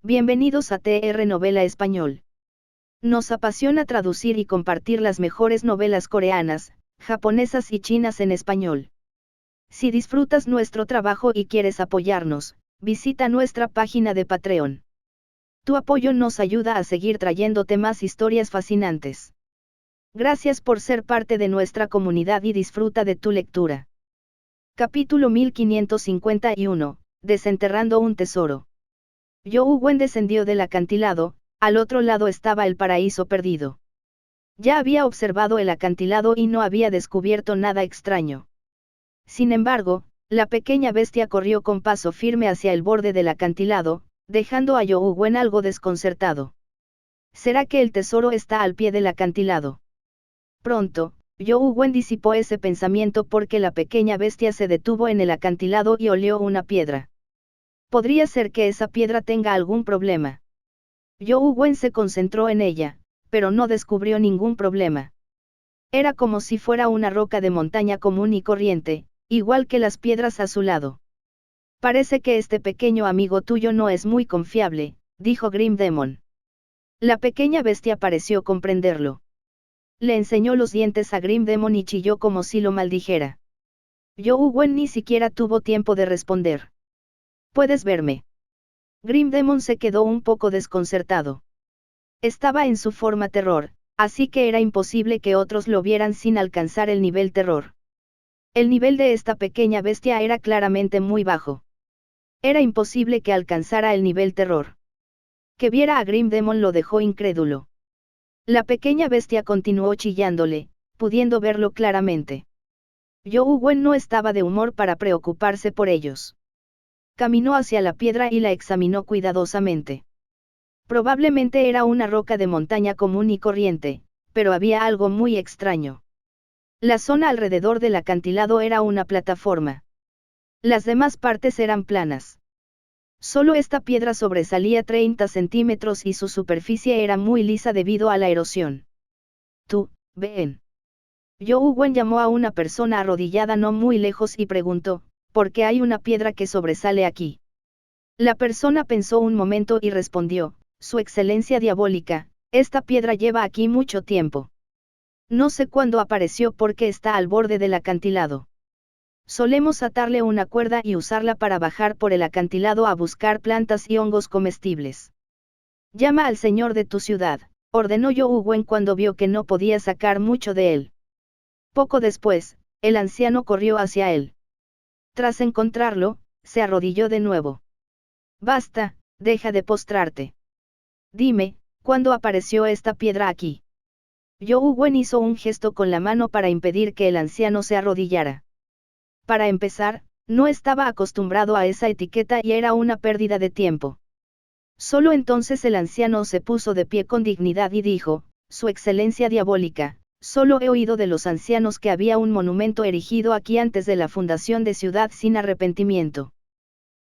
Bienvenidos a TR Novela Español. Nos apasiona traducir y compartir las mejores novelas coreanas, japonesas y chinas en español. Si disfrutas nuestro trabajo y quieres apoyarnos, visita nuestra página de Patreon. Tu apoyo nos ayuda a seguir trayéndote más historias fascinantes. Gracias por ser parte de nuestra comunidad y disfruta de tu lectura. Capítulo 1551, Desenterrando un tesoro. Wen descendió del acantilado, al otro lado estaba el paraíso perdido. Ya había observado el acantilado y no había descubierto nada extraño. Sin embargo, la pequeña bestia corrió con paso firme hacia el borde del acantilado, dejando a Wen algo desconcertado. ¿Será que el tesoro está al pie del acantilado? Pronto, Wen disipó ese pensamiento porque la pequeña bestia se detuvo en el acantilado y olió una piedra. Podría ser que esa piedra tenga algún problema. Wen se concentró en ella, pero no descubrió ningún problema. Era como si fuera una roca de montaña común y corriente, igual que las piedras a su lado. Parece que este pequeño amigo tuyo no es muy confiable, dijo Grim Demon. La pequeña bestia pareció comprenderlo. Le enseñó los dientes a Grim Demon y chilló como si lo maldijera. Wen ni siquiera tuvo tiempo de responder. ¿Puedes verme? Grim Demon se quedó un poco desconcertado. Estaba en su forma terror, así que era imposible que otros lo vieran sin alcanzar el nivel terror. El nivel de esta pequeña bestia era claramente muy bajo. Era imposible que alcanzara el nivel terror. Que viera a Grim Demon lo dejó incrédulo. La pequeña bestia continuó chillándole, pudiendo verlo claramente. Wen no estaba de humor para preocuparse por ellos. Caminó hacia la piedra y la examinó cuidadosamente. Probablemente era una roca de montaña común y corriente, pero había algo muy extraño. La zona alrededor del acantilado era una plataforma. Las demás partes eran planas. Solo esta piedra sobresalía 30 centímetros y su superficie era muy lisa debido a la erosión. Tú, ven. Wen llamó a una persona arrodillada no muy lejos y preguntó, ¿por qué hay una piedra que sobresale aquí? La persona pensó un momento y respondió, Su Excelencia Diabólica, esta piedra lleva aquí mucho tiempo. No sé cuándo apareció porque está al borde del acantilado. Solemos atarle una cuerda y usarla para bajar por el acantilado a buscar plantas y hongos comestibles. Llama al señor de tu ciudad, ordenó Wen cuando vio que no podía sacar mucho de él. Poco después, el anciano corrió hacia él. Tras encontrarlo, se arrodilló de nuevo. Basta, deja de postrarte. Dime, ¿cuándo apareció esta piedra aquí? Wen hizo un gesto con la mano para impedir que el anciano se arrodillara. Para empezar, no estaba acostumbrado a esa etiqueta y era una pérdida de tiempo. Solo entonces el anciano se puso de pie con dignidad y dijo, Su Excelencia Diabólica, solo he oído de los ancianos que había un monumento erigido aquí antes de la fundación de Ciudad sin Arrepentimiento.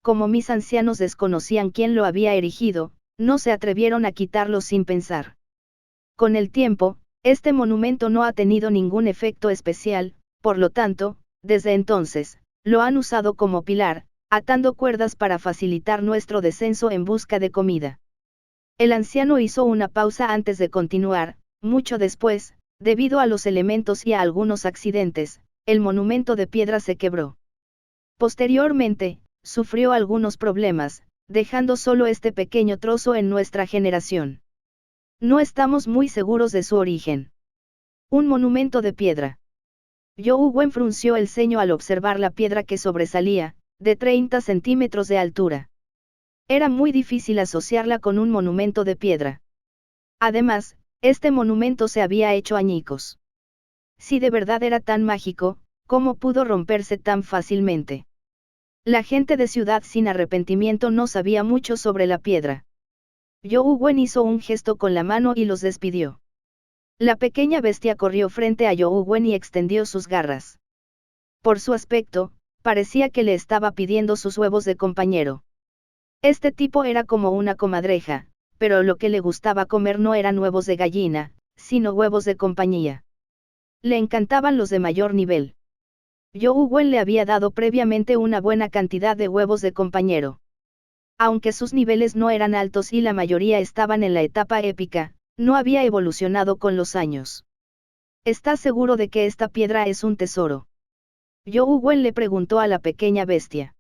Como mis ancianos desconocían quién lo había erigido, no se atrevieron a quitarlo sin pensar. Con el tiempo, este monumento no ha tenido ningún efecto especial, por lo tanto, desde entonces, lo han usado como pilar, atando cuerdas para facilitar nuestro descenso en busca de comida. El anciano hizo una pausa antes de continuar, mucho después, debido a los elementos y a algunos accidentes, el monumento de piedra se quebró. Posteriormente, sufrió algunos problemas, dejando solo este pequeño trozo en nuestra generación. No estamos muy seguros de su origen. Un monumento de piedra. Wen frunció el ceño al observar la piedra que sobresalía, de 30 centímetros de altura. Era muy difícil asociarla con un monumento de piedra. Además, este monumento se había hecho añicos. Si de verdad era tan mágico, ¿cómo pudo romperse tan fácilmente? La gente de Ciudad sin Arrepentimiento no sabía mucho sobre la piedra. Wen hizo un gesto con la mano y los despidió. La pequeña bestia corrió frente a Wen y extendió sus garras. Por su aspecto, parecía que le estaba pidiendo sus huevos de compañero. Este tipo era como una comadreja, pero lo que le gustaba comer no eran huevos de gallina, sino huevos de compañía. Le encantaban los de mayor nivel. Wen le había dado previamente una buena cantidad de huevos de compañero. Aunque sus niveles no eran altos y la mayoría estaban en la etapa épica, no había evolucionado con los años. ¿Estás seguro de que esta piedra es un tesoro? You Wen le preguntó a la pequeña bestia.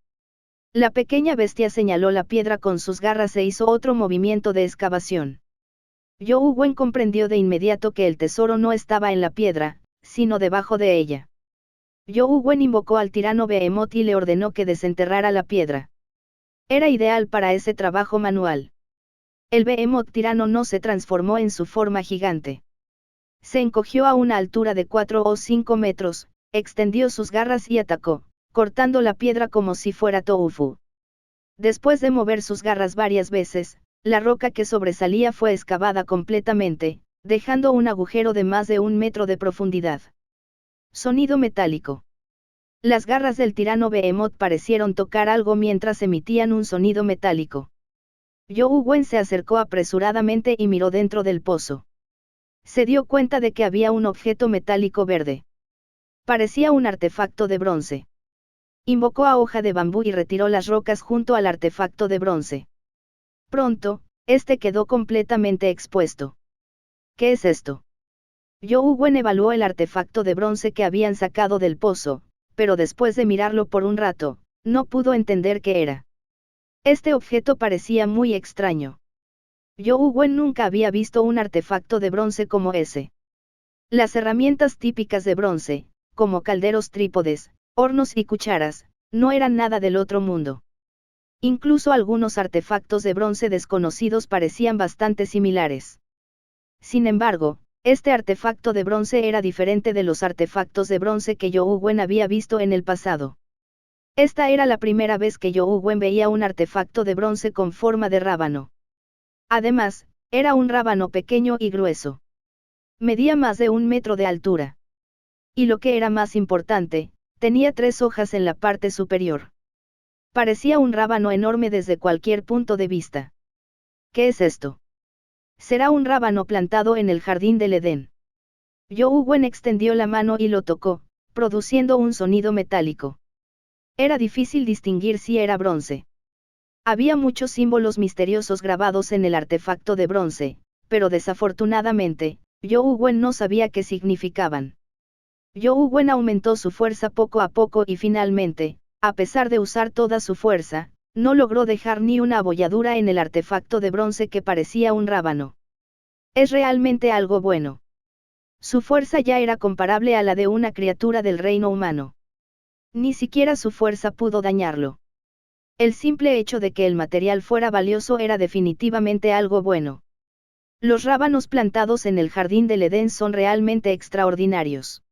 La pequeña bestia señaló la piedra con sus garras e hizo otro movimiento de excavación. You Wen comprendió de inmediato que el tesoro no estaba en la piedra, sino debajo de ella. You Wen invocó al tirano Behemoth y le ordenó que desenterrara la piedra. Era ideal para ese trabajo manual. El Behemoth tirano no se transformó en su forma gigante. Se encogió a una altura de 4 o 5 metros, extendió sus garras y atacó, cortando la piedra como si fuera tofu. Después de mover sus garras varias veces, la roca que sobresalía fue excavada completamente, dejando un agujero de más de 1 metro de profundidad. Sonido metálico. Las garras del tirano Behemoth parecieron tocar algo mientras emitían un sonido metálico. You Wen se acercó apresuradamente y miró dentro del pozo. Se dio cuenta de que había un objeto metálico verde. Parecía un artefacto de bronce. Invocó a Hoja de Bambú y retiró las rocas junto al artefacto de bronce. Pronto, este quedó completamente expuesto. ¿Qué es esto? You Wen evaluó el artefacto de bronce que habían sacado del pozo, pero después de mirarlo por un rato, no pudo entender qué era. Este objeto parecía muy extraño. You Wen nunca había visto un artefacto de bronce como ese. Las herramientas típicas de bronce, como calderos trípodes, hornos y cucharas, no eran nada del otro mundo. Incluso algunos artefactos de bronce desconocidos parecían bastante similares. Sin embargo, este artefacto de bronce era diferente de los artefactos de bronce que You Wen había visto en el pasado. Esta era la primera vez que You Wen veía un artefacto de bronce con forma de rábano. Además, era un rábano pequeño y grueso. Medía más de 1 metro de altura. Y lo que era más importante, tenía 3 hojas en la parte superior. Parecía un rábano enorme desde cualquier punto de vista. ¿Qué es esto? Será un rábano plantado en el jardín del Edén. You Wen extendió la mano y lo tocó, produciendo un sonido metálico. Era difícil distinguir si era bronce. Había muchos símbolos misteriosos grabados en el artefacto de bronce, pero desafortunadamente, You Wen no sabía qué significaban. You Wen aumentó su fuerza poco a poco y finalmente, a pesar de usar toda su fuerza, no logró dejar ni una abolladura en el artefacto de bronce que parecía un rábano. Es realmente algo bueno. Su fuerza ya era comparable a la de una criatura del reino humano. Ni siquiera su fuerza pudo dañarlo. El simple hecho de que el material fuera valioso era definitivamente algo bueno. Los rábanos plantados en el jardín del Edén son realmente extraordinarios.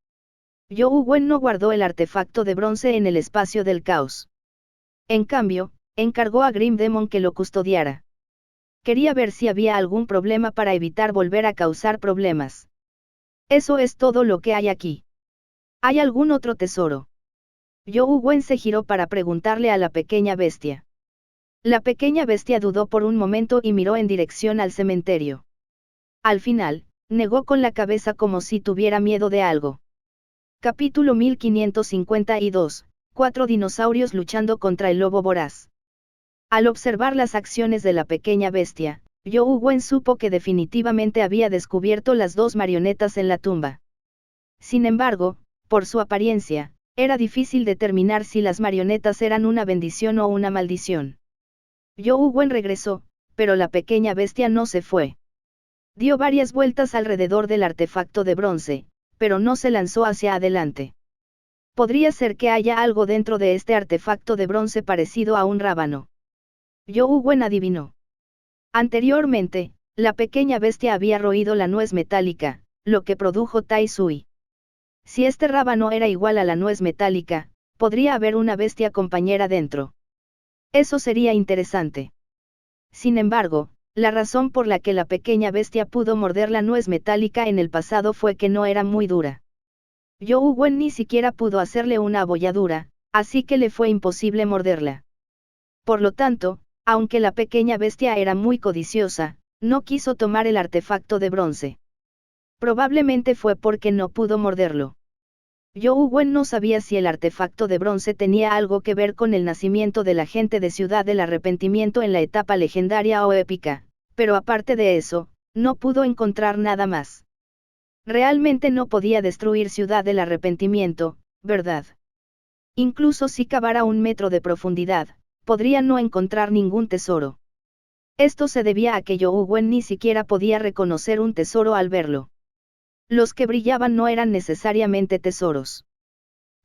You Wen no guardó el artefacto de bronce en el espacio del caos. En cambio, encargó a Grim Demon que lo custodiara. Quería ver si había algún problema para evitar volver a causar problemas. Eso es todo lo que hay aquí. ¿Hay algún otro tesoro? You Wen se giró para preguntarle a la pequeña bestia. La pequeña bestia dudó por un momento y miró en dirección al cementerio. Al final, negó con la cabeza como si tuviera miedo de algo. Capítulo 1552, 4 dinosaurios luchando contra el lobo voraz. Al observar las acciones de la pequeña bestia, You Wen supo que definitivamente había descubierto las 2 marionetas en la tumba. Sin embargo, por su apariencia, era difícil determinar si las marionetas eran una bendición o una maldición. You Wen regresó, pero la pequeña bestia no se fue. Dio varias vueltas alrededor del artefacto de bronce, pero no se lanzó hacia adelante. Podría ser que haya algo dentro de este artefacto de bronce parecido a un rábano. You Wen adivinó. Anteriormente, la pequeña bestia había roído la nuez metálica, lo que produjo Tai Sui. Si este rábano era igual a la nuez metálica, podría haber una bestia compañera dentro. Eso sería interesante. Sin embargo, la razón por la que la pequeña bestia pudo morder la nuez metálica en el pasado fue que no era muy dura. You Wen ni siquiera pudo hacerle una abolladura, así que le fue imposible morderla. Por lo tanto, aunque la pequeña bestia era muy codiciosa, no quiso tomar el artefacto de bronce. Probablemente fue porque no pudo morderlo. Zhou Wen no sabía si el artefacto de bronce tenía algo que ver con el nacimiento de la gente de Ciudad del Arrepentimiento en la etapa legendaria o épica, pero aparte de eso, no pudo encontrar nada más. Realmente no podía destruir Ciudad del Arrepentimiento, ¿verdad? Incluso si cavara 1 metro de profundidad, podría no encontrar ningún tesoro. Esto se debía a que Zhou Wen ni siquiera podía reconocer un tesoro al verlo. Los que brillaban no eran necesariamente tesoros.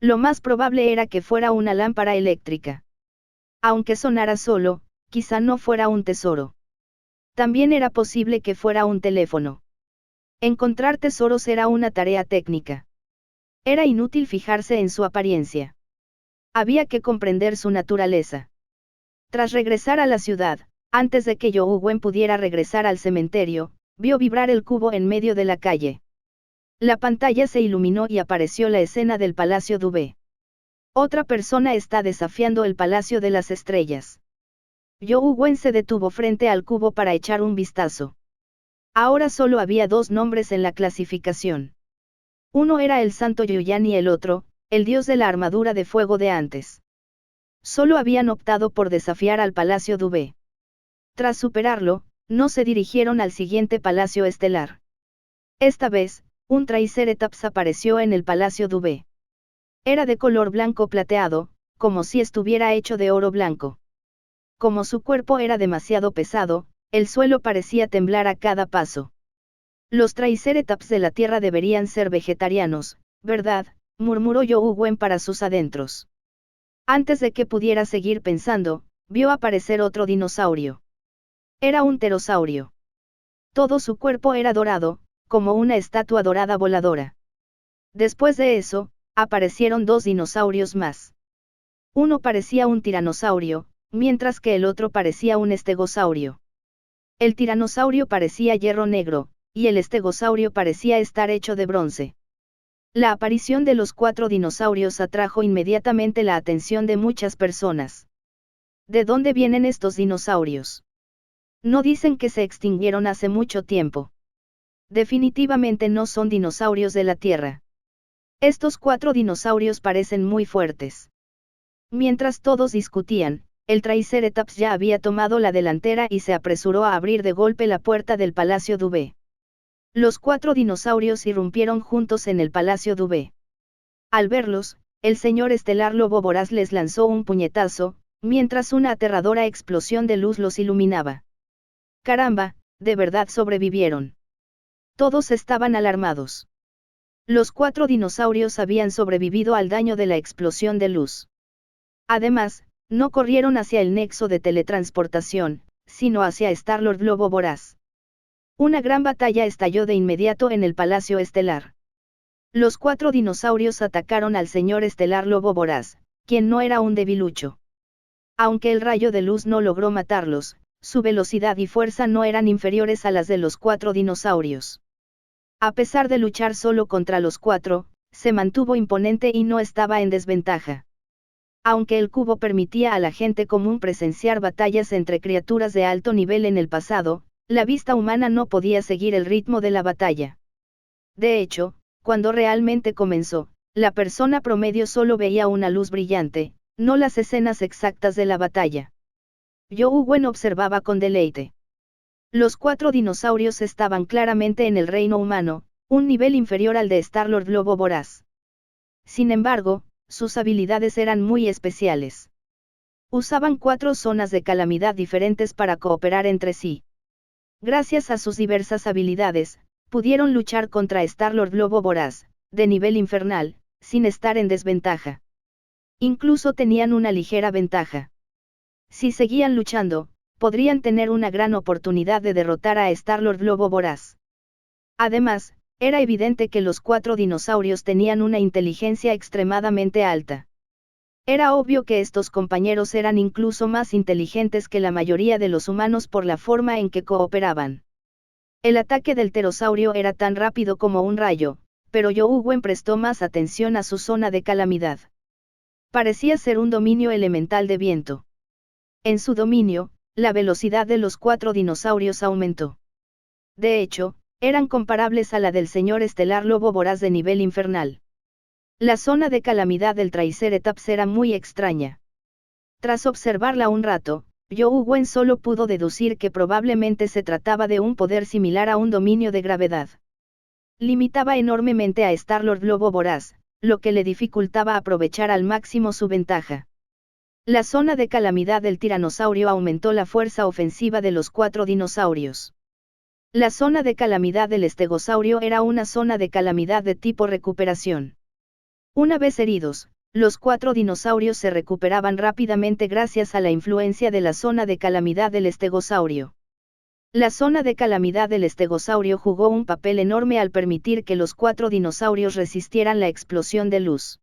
Lo más probable era que fuera una lámpara eléctrica. Aunque sonara solo, quizá no fuera un tesoro. También era posible que fuera un teléfono. Encontrar tesoros era una tarea técnica. Era inútil fijarse en su apariencia. Había que comprender su naturaleza. Tras regresar a la ciudad, antes de que Zhou Wen pudiera regresar al cementerio, vio vibrar el cubo en medio de la calle. La pantalla se iluminó y apareció la escena del Palacio Dubé. Otra persona está desafiando el Palacio de las Estrellas. Zhou Wen se detuvo frente al cubo para echar un vistazo. Ahora solo había 2 nombres en la clasificación. Uno era el Santo Yuyan y el otro, el dios de la armadura de fuego de antes. Solo habían optado por desafiar al Palacio Dubé. Tras superarlo, no se dirigieron al siguiente Palacio Estelar. Esta vez, un Triceratops apareció en el Palacio Dubé. Era de color blanco plateado, como si estuviera hecho de oro blanco. Como su cuerpo era demasiado pesado, el suelo parecía temblar a cada paso. Los Triceratops de la Tierra deberían ser vegetarianos, ¿verdad?, murmuró Zhou Wen para sus adentros. Antes de que pudiera seguir pensando, vio aparecer otro dinosaurio. Era un pterosaurio. Todo su cuerpo era dorado, como una estatua dorada voladora. Después de eso, aparecieron 2 dinosaurios más. Uno parecía un tiranosaurio, mientras que el otro parecía un estegosaurio. El tiranosaurio parecía hierro negro, y el estegosaurio parecía estar hecho de bronce. La aparición de los 4 dinosaurios atrajo inmediatamente la atención de muchas personas. ¿De dónde vienen estos dinosaurios? No dicen que se extinguieron hace mucho tiempo. Definitivamente no son dinosaurios de la Tierra. Estos 4 dinosaurios parecen muy fuertes. Mientras todos discutían, el Triceratops ya había tomado la delantera y se apresuró a abrir de golpe la puerta del Palacio Dubé. Los 4 dinosaurios irrumpieron juntos en el Palacio Dubé. Al verlos, el señor estelar Lobo Voraz les lanzó un puñetazo, mientras una aterradora explosión de luz los iluminaba. Caramba, de verdad sobrevivieron. Todos estaban alarmados. Los 4 dinosaurios habían sobrevivido al daño de la explosión de luz. Además, no corrieron hacia el nexo de teletransportación, sino hacia Star-Lord Lobo Voraz. Una gran batalla estalló de inmediato en el Palacio Estelar. Los 4 dinosaurios atacaron al señor estelar Lobo Voraz, quien no era un debilucho. Aunque el rayo de luz no logró matarlos, su velocidad y fuerza no eran inferiores a las de los 4 dinosaurios. A pesar de luchar solo contra los 4, se mantuvo imponente y no estaba en desventaja. Aunque el cubo permitía a la gente común presenciar batallas entre criaturas de alto nivel en el pasado, la vista humana no podía seguir el ritmo de la batalla. De hecho, cuando realmente comenzó, la persona promedio solo veía una luz brillante, no las escenas exactas de la batalla. Zhou Wen observaba con deleite. Los 4 dinosaurios estaban claramente en el reino humano, un nivel inferior al de Star-Lord Lobo Voraz. Sin embargo, sus habilidades eran muy especiales. Usaban 4 zonas de calamidad diferentes para cooperar entre sí. Gracias a sus diversas habilidades, pudieron luchar contra Star-Lord Lobo Voraz, de nivel infernal, sin estar en desventaja. Incluso tenían una ligera ventaja. Si seguían luchando, podrían tener una gran oportunidad de derrotar a Star-Lord Lobo Voraz. Además, era evidente que los 4 dinosaurios tenían una inteligencia extremadamente alta. Era obvio que estos compañeros eran incluso más inteligentes que la mayoría de los humanos por la forma en que cooperaban. El ataque del pterosaurio era tan rápido como un rayo, pero Zhou Wen prestó más atención a su zona de calamidad. Parecía ser un dominio elemental de viento. En su dominio, la velocidad de los 4 dinosaurios aumentó. De hecho, eran comparables a la del señor estelar Lobo Voraz de nivel infernal. La zona de calamidad del Triceratops era muy extraña. Tras observarla un rato, Zhou Wen solo pudo deducir que probablemente se trataba de un poder similar a un dominio de gravedad. Limitaba enormemente a Star-Lord Lobo Voraz, lo que le dificultaba aprovechar al máximo su ventaja. La zona de calamidad del tiranosaurio aumentó la fuerza ofensiva de los 4 dinosaurios. La zona de calamidad del estegosaurio era una zona de calamidad de tipo recuperación. Una vez heridos, los 4 dinosaurios se recuperaban rápidamente gracias a la influencia de la zona de calamidad del estegosaurio. La zona de calamidad del estegosaurio jugó un papel enorme al permitir que los 4 dinosaurios resistieran la explosión de luz.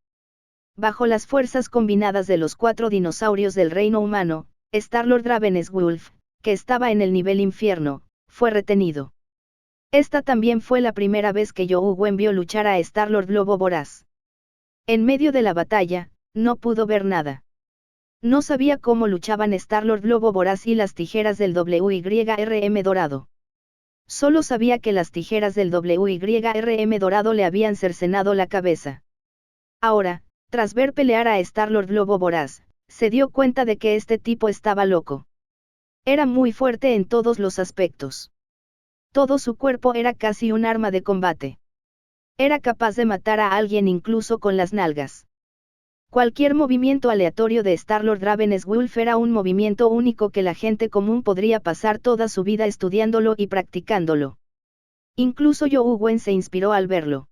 Bajo las fuerzas combinadas de los 4 dinosaurios del reino humano, Star-Lord Ravenswolf, que estaba en el nivel infierno, fue retenido. Esta también fue la primera vez que Zhou Wen vio luchar a Star-Lord Lobo Voraz. En medio de la batalla, no pudo ver nada. No sabía cómo luchaban Star-Lord Lobo Voraz y las tijeras del WYRM dorado. Solo sabía que las tijeras del WYRM dorado le habían cercenado la cabeza. Ahora, tras ver pelear a Star-Lord Lobo Voraz, se dio cuenta de que este tipo estaba loco. Era muy fuerte en todos los aspectos. Todo su cuerpo era casi un arma de combate. Era capaz de matar a alguien incluso con las nalgas. Cualquier movimiento aleatorio de Star-Lord Ravenswolf era un movimiento único que la gente común podría pasar toda su vida estudiándolo y practicándolo. Incluso Zhou Wen se inspiró al verlo.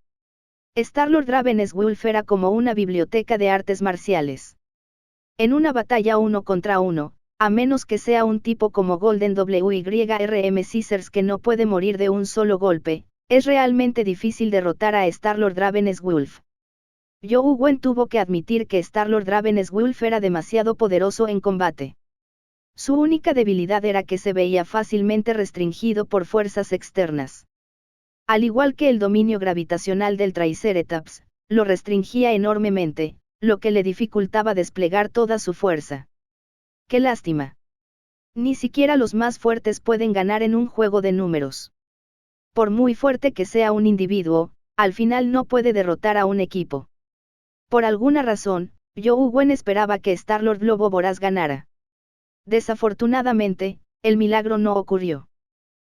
Star-Lord Ravenswolf era como una biblioteca de artes marciales. En una batalla 1 contra 1, a menos que sea un tipo como Golden WYRM Scissors que no puede morir de un solo golpe, es realmente difícil derrotar a Star-Lord Ravenswolf. Zhou Wen tuvo que admitir que Star-Lord Ravenswolf era demasiado poderoso en combate. Su única debilidad era que se veía fácilmente restringido por fuerzas externas. Al igual que el dominio gravitacional del Triceratops, lo restringía enormemente, lo que le dificultaba desplegar toda su fuerza. ¡Qué lástima! Ni siquiera los más fuertes pueden ganar en un juego de números. Por muy fuerte que sea un individuo, al final no puede derrotar a un equipo. Por alguna razón, Zhou Wen esperaba que Star-Lord Lobo Voraz ganara. Desafortunadamente, el milagro no ocurrió.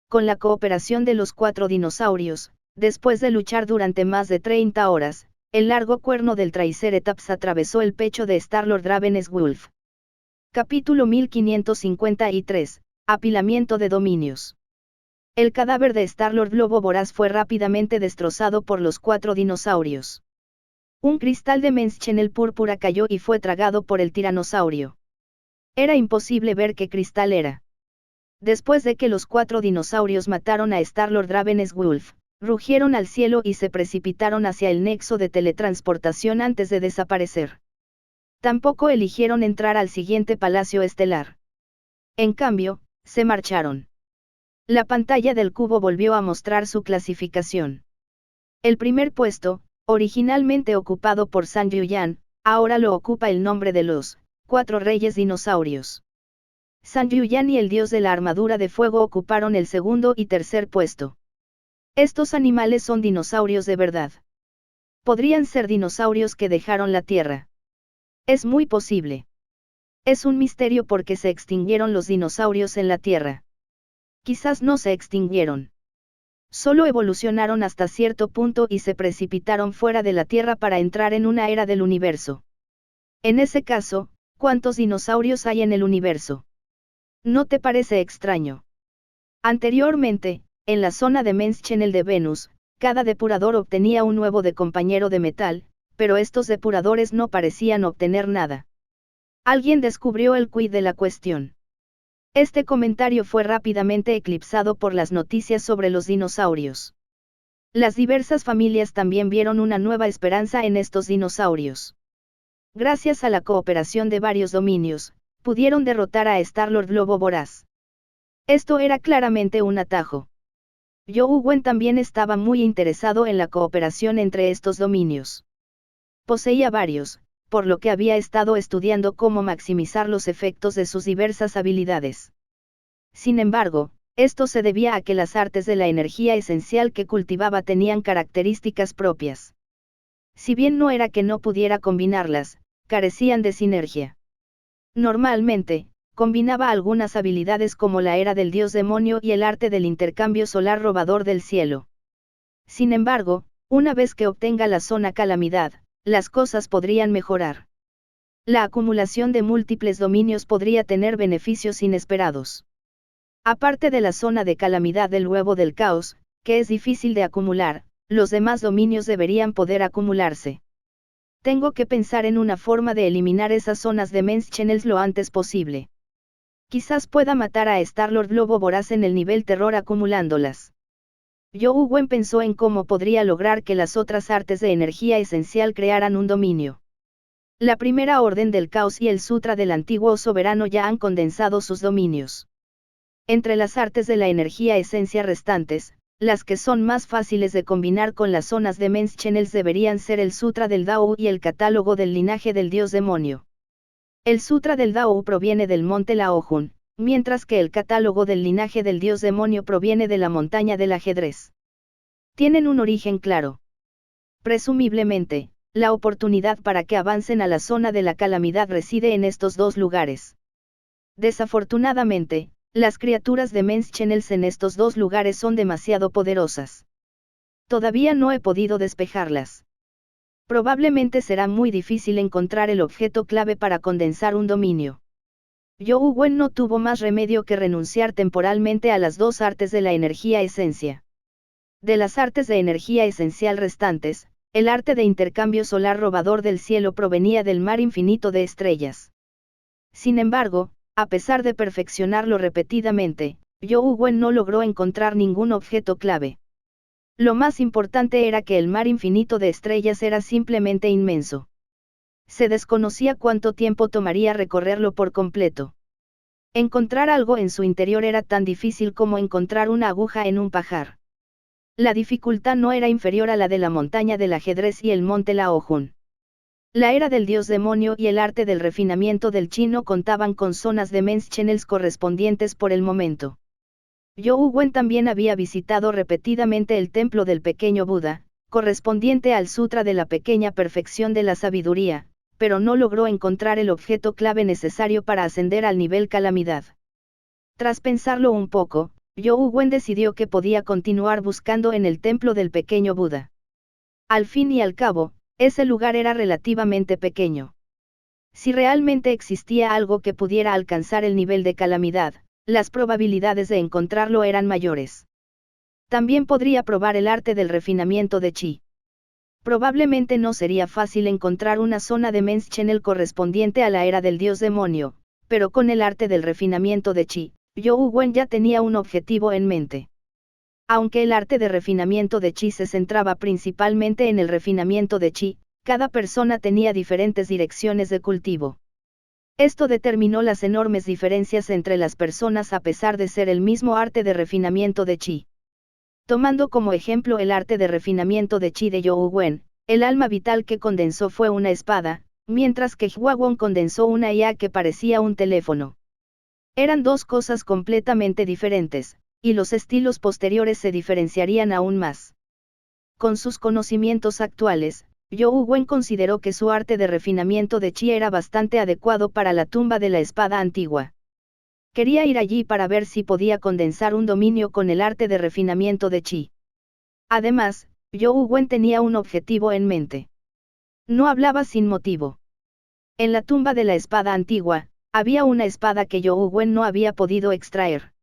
Con la cooperación de los 4 dinosaurios, después de luchar durante más de 30 horas, el largo cuerno del Triceratops atravesó el pecho de Star-Lord Ravenswolf. Capítulo 1553, Apilamiento de dominios. El cadáver de Star-Lord Lobo Voraz fue rápidamente destrozado por los 4 dinosaurios. Un cristal de Menschenel púrpura cayó y fue tragado por el tiranosaurio. Era imposible ver qué cristal era. Después de que los 4 dinosaurios mataron a Star-Lord Ravenswolf, rugieron al cielo y se precipitaron hacia el nexo de teletransportación antes de desaparecer. Tampoco eligieron entrar al siguiente palacio estelar. En cambio, se marcharon. La pantalla del cubo volvió a mostrar su clasificación. El primer puesto, originalmente ocupado por San Yuyan, ahora lo ocupa el nombre de los 4 reyes dinosaurios. San Yuyan y el dios de la armadura de fuego ocuparon el segundo y tercer puesto. Estos animales son dinosaurios de verdad. Podrían ser dinosaurios que dejaron la Tierra. Es muy posible. Es un misterio porque se extinguieron los dinosaurios en la Tierra. Quizás no se extinguieron. Solo evolucionaron hasta cierto punto y se precipitaron fuera de la Tierra para entrar en una era del universo. En ese caso, ¿cuántos dinosaurios hay en el universo? ¿No te parece extraño? Anteriormente, en la zona de Menschenel de Venus, cada depurador obtenía un huevo de compañero de metal, pero estos depuradores no parecían obtener nada. Alguien descubrió el quid de la cuestión. Este comentario fue rápidamente eclipsado por las noticias sobre los dinosaurios. Las diversas familias también vieron una nueva esperanza en estos dinosaurios. Gracias a la cooperación de varios dominios, pudieron derrotar a Star-Lord Lobo Voraz. Esto era claramente un atajo. Zhou Wen también estaba muy interesado en la cooperación entre estos dominios. Poseía varios, por lo que había estado estudiando cómo maximizar los efectos de sus diversas habilidades. Sin embargo, esto se debía a que las artes de la energía esencial que cultivaba tenían características propias. Si bien no era que no pudiera combinarlas, carecían de sinergia. Normalmente, combinaba algunas habilidades como la era del dios demonio y el arte del intercambio solar robador del cielo. Sin embargo, una vez que obtenga la zona calamidad, las cosas podrían mejorar. La acumulación de múltiples dominios podría tener beneficios inesperados. Aparte de la zona de calamidad del huevo del caos, que es difícil de acumular, los demás dominios deberían poder acumularse. Tengo que pensar en una forma de eliminar esas zonas de Men's Channels lo antes posible. Quizás pueda matar a Star-Lord Lobo Voraz en el nivel terror acumulándolas. Young Wen pensó en cómo podría lograr que las otras artes de energía esencial crearan un dominio. La primera orden del caos y el sutra del antiguo soberano ya han condensado sus dominios. Entre las artes de la energía esencia restantes, las que son más fáciles de combinar con las zonas de Men's Channels deberían ser el Sutra del Dao y el Catálogo del Linaje del Dios Demonio. El Sutra del Dao proviene del monte Laojun, mientras que el Catálogo del Linaje del Dios Demonio proviene de la montaña del ajedrez. Tienen un origen claro. Presumiblemente, la oportunidad para que avancen a la zona de la calamidad reside en estos dos lugares. Desafortunadamente, las criaturas de Men's Channels en estos dos lugares son demasiado poderosas. Todavía no he podido despejarlas. Probablemente será muy difícil encontrar el objeto clave para condensar un dominio. Young Wen no tuvo más remedio que renunciar temporalmente a las dos artes de la energía esencia. De las artes de energía esencial restantes, el arte de intercambio solar robador del cielo provenía del mar infinito de estrellas. Sin embargo, a pesar de perfeccionarlo repetidamente, Young Wen no logró encontrar ningún objeto clave. Lo más importante era que el mar infinito de estrellas era simplemente inmenso. Se desconocía cuánto tiempo tomaría recorrerlo por completo. Encontrar algo en su interior era tan difícil como encontrar una aguja en un pajar. La dificultad no era inferior a la de la montaña del ajedrez y el monte Laojun. La era del dios demonio y el arte del refinamiento del chi no contaban con zonas de Men's Channels correspondientes por el momento. Young Wen también había visitado repetidamente el templo del pequeño Buda, correspondiente al Sutra de la pequeña perfección de la sabiduría, pero no logró encontrar el objeto clave necesario para ascender al nivel calamidad. Tras pensarlo un poco, Young Wen decidió que podía continuar buscando en el templo del pequeño Buda. Al fin y al cabo, ese lugar era relativamente pequeño. Si realmente existía algo que pudiera alcanzar el nivel de calamidad, las probabilidades de encontrarlo eran mayores. También podría probar el arte del refinamiento de chi. Probablemente no sería fácil encontrar una zona de Men's Channel correspondiente a la era del dios demonio, pero con el arte del refinamiento de chi, Young Wen ya tenía un objetivo en mente. Aunque el arte de refinamiento de chi se centraba principalmente en el refinamiento de chi, cada persona tenía diferentes direcciones de cultivo. Esto determinó las enormes diferencias entre las personas a pesar de ser el mismo arte de refinamiento de chi. Tomando como ejemplo el arte de refinamiento de chi de Young Wen, el alma vital que condensó fue una espada, mientras que Hua Won condensó una IA que parecía un teléfono. Eran dos cosas completamente diferentes, y los estilos posteriores se diferenciarían aún más. Con sus conocimientos actuales, Young Wen consideró que su arte de refinamiento de chi era bastante adecuado para la tumba de la espada antigua. Quería ir allí para ver si podía condensar un dominio con el arte de refinamiento de chi. Además, Young Wen tenía un objetivo en mente. No hablaba sin motivo. En la tumba de la espada antigua, había una espada que Young Wen no había podido extraer.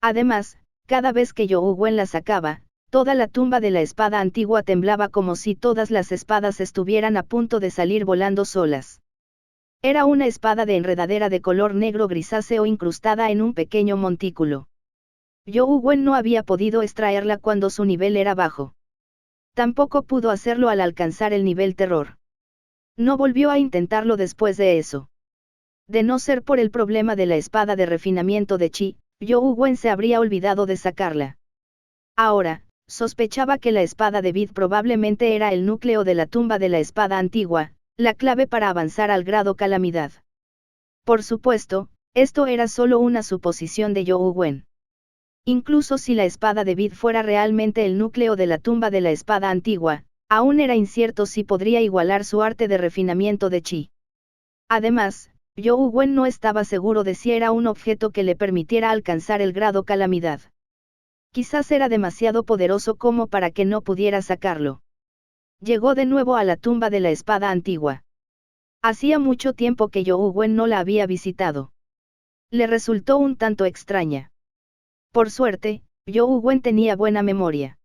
Además, cada vez que Young Wen la sacaba, toda la tumba de la espada antigua temblaba como si todas las espadas estuvieran a punto de salir volando solas. Era una espada de enredadera de color negro grisáceo incrustada en un pequeño montículo. Young Wen no había podido extraerla cuando su nivel era bajo. Tampoco pudo hacerlo al alcanzar el nivel terror. No volvió a intentarlo después de eso. De no ser por el problema de la espada de refinamiento de chi, Young Wen se habría olvidado de sacarla. Ahora, sospechaba que la espada de Vid probablemente era el núcleo de la tumba de la espada antigua, la clave para avanzar al grado calamidad. Por supuesto, esto era solo una suposición de Young Wen. Incluso si la espada de Vid fuera realmente el núcleo de la tumba de la espada antigua, Aún era incierto si podría igualar su arte de refinamiento de chi. Además, Zhou Wen no estaba seguro de si era un objeto que le permitiera alcanzar el grado calamidad. Quizás era demasiado poderoso como para que no pudiera sacarlo. Llegó de nuevo a la tumba de la espada antigua. Hacía mucho tiempo que Zhou Wen no la había visitado. Le resultó un tanto extraña. Por suerte, Zhou Wen tenía buena memoria.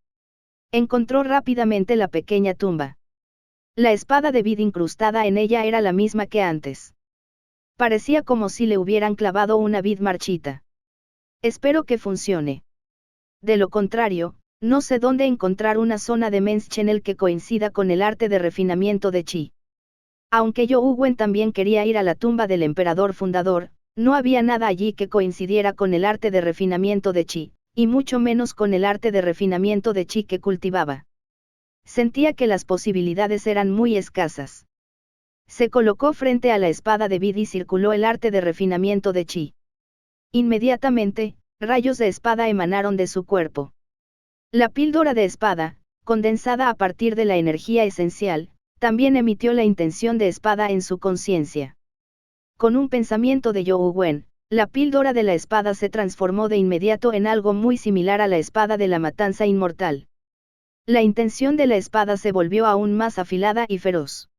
Encontró rápidamente la pequeña tumba. La espada de vid incrustada en ella era la misma que antes. Parecía como si le hubieran clavado una vid marchita. Espero que funcione. De lo contrario, no sé dónde encontrar una zona de Men's Channel que coincida con el arte de refinamiento de chi. Aunque Zhou Wen también quería ir a la tumba del emperador fundador, no había nada allí que coincidiera con el arte de refinamiento de chi, y mucho menos con el arte de refinamiento de chi que cultivaba. Sentía que las posibilidades eran muy escasas. Se colocó frente a la espada de vid y circuló el arte de refinamiento de chi. Inmediatamente, rayos de espada emanaron de su cuerpo. La píldora de espada, condensada a partir de la energía esencial, también emitió la intención de espada en su conciencia. Con un pensamiento de Zhou Wen, la píldora de la espada se transformó de inmediato en algo muy similar a la espada de la matanza inmortal. La intención de la espada se volvió aún más afilada y feroz.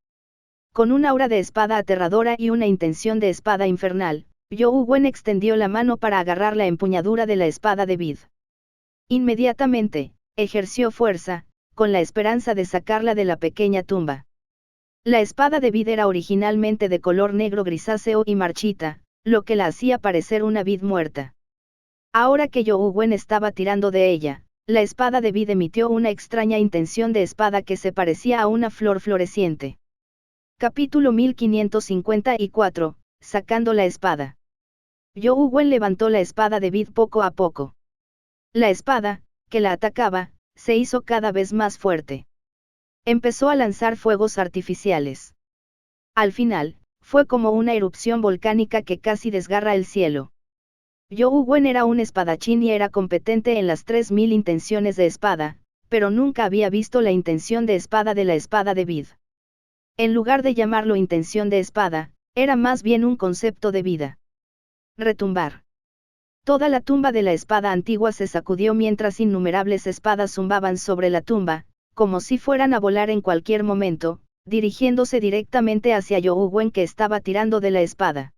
Con un aura de espada aterradora y una intención de espada infernal, Zhou Wen extendió la mano para agarrar la empuñadura de la espada de vid. Inmediatamente, ejerció fuerza, con la esperanza de sacarla de la pequeña tumba. La espada de vid era originalmente de color negro grisáceo y marchita, lo que la hacía parecer una vid muerta. Ahora que Zhou Wen estaba tirando de ella, la espada de vid emitió una extraña intención de espada que se parecía a una flor floreciente. Capítulo 1554, sacando la espada. Zhou Wen levantó la espada de vid poco a poco. La espada, que la atacaba, se hizo cada vez más fuerte. Empezó a lanzar fuegos artificiales. Al final, fue como una erupción volcánica que casi desgarra el cielo. Zhou Wen era un espadachín y era competente en las 3000 intenciones de espada, pero nunca había visto la intención de espada de la espada de vid. En lugar de llamarlo intención de espada, era más bien un concepto de vida. Retumbar. Toda la tumba de la espada antigua se sacudió mientras innumerables espadas zumbaban sobre la tumba, como si fueran a volar en cualquier momento, dirigiéndose directamente hacia Zhou Wen que estaba tirando de la espada.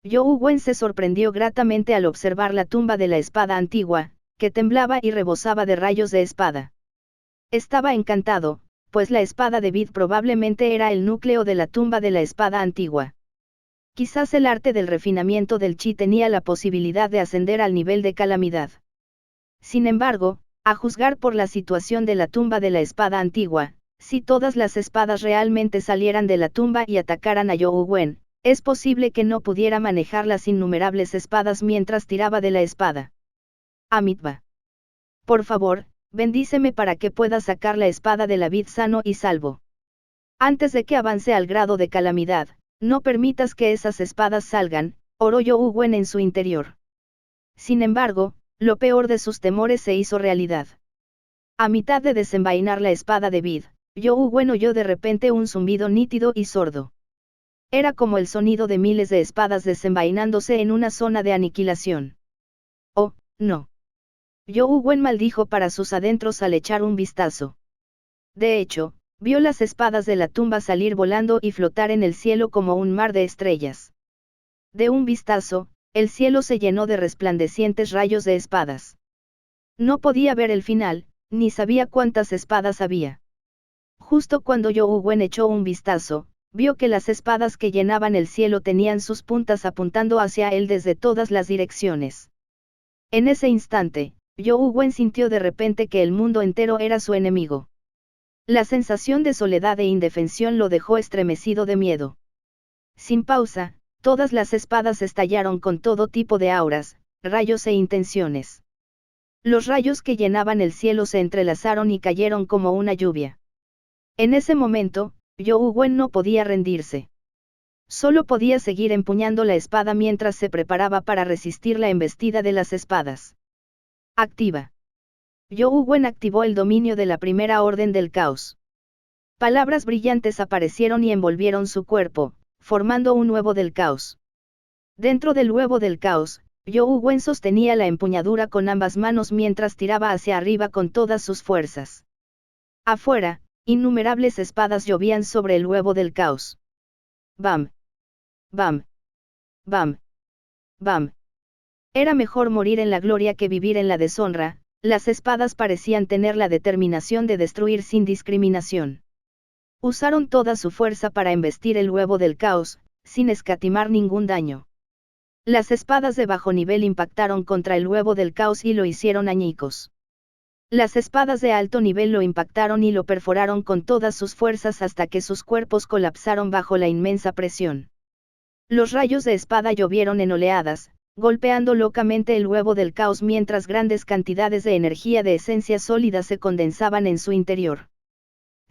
Zhou Wen se sorprendió gratamente al observar la tumba de la espada antigua, que temblaba y rebosaba de rayos de espada. Estaba encantado, pues la espada de vid probablemente era el núcleo de la tumba de la espada antigua. Quizás el arte del refinamiento del chi tenía la posibilidad de ascender al nivel de calamidad. Sin embargo, a juzgar por la situación de la tumba de la espada antigua, si todas las espadas realmente salieran de la tumba y atacaran a Zhou Wen, es posible que no pudiera manejar las innumerables espadas mientras tiraba de la espada. Amitabha. Por favor, bendíceme para que pueda sacar la espada de la vid sano y salvo. Antes de que avance al grado de calamidad, no permitas que esas espadas salgan, oró Zhou Wen en su interior. Sin embargo, lo peor de sus temores se hizo realidad. A mitad de desenvainar la espada de vid, Zhou Wen oyó de repente un zumbido nítido y sordo. Era como el sonido de miles de espadas desenvainándose en una zona de aniquilación. Oh, no. Zhou Wen maldijo para sus adentros al echar un vistazo. De hecho, vio las espadas de la tumba salir volando y flotar en el cielo como un mar de estrellas. De un vistazo, el cielo se llenó de resplandecientes rayos de espadas. No podía ver el final, ni sabía cuántas espadas había. Justo cuando Zhou Wen echó un vistazo, vio que las espadas que llenaban el cielo tenían sus puntas apuntando hacia él desde todas las direcciones. En ese instante, Zhou Wen sintió de repente que el mundo entero era su enemigo. La sensación de soledad e indefensión lo dejó estremecido de miedo. Sin pausa, todas las espadas estallaron con todo tipo de auras, rayos e intenciones. Los rayos que llenaban el cielo se entrelazaron y cayeron como una lluvia. En ese momento, Zhou Wen no podía rendirse. Solo podía seguir empuñando la espada mientras se preparaba para resistir la embestida de las espadas. Activa. Zhou Wen activó el dominio de la primera orden del caos. Palabras brillantes aparecieron y envolvieron su cuerpo, formando un huevo del caos. Dentro del huevo del caos, Young Wen sostenía la empuñadura con ambas manos mientras tiraba hacia arriba con todas sus fuerzas. Afuera, innumerables espadas llovían sobre el huevo del caos. Bam. Bam. Bam. Bam. Era mejor morir en la gloria que vivir en la deshonra. Las espadas parecían tener la determinación de destruir sin discriminación. Usaron toda su fuerza para embestir el huevo del caos, sin escatimar ningún daño. Las espadas de bajo nivel impactaron contra el huevo del caos y lo hicieron añicos. Las espadas de alto nivel lo impactaron y lo perforaron con todas sus fuerzas hasta que sus cuerpos colapsaron bajo la inmensa presión. Los rayos de espada llovieron en oleadas, golpeando locamente el huevo del caos mientras grandes cantidades de energía de esencia sólida se condensaban en su interior.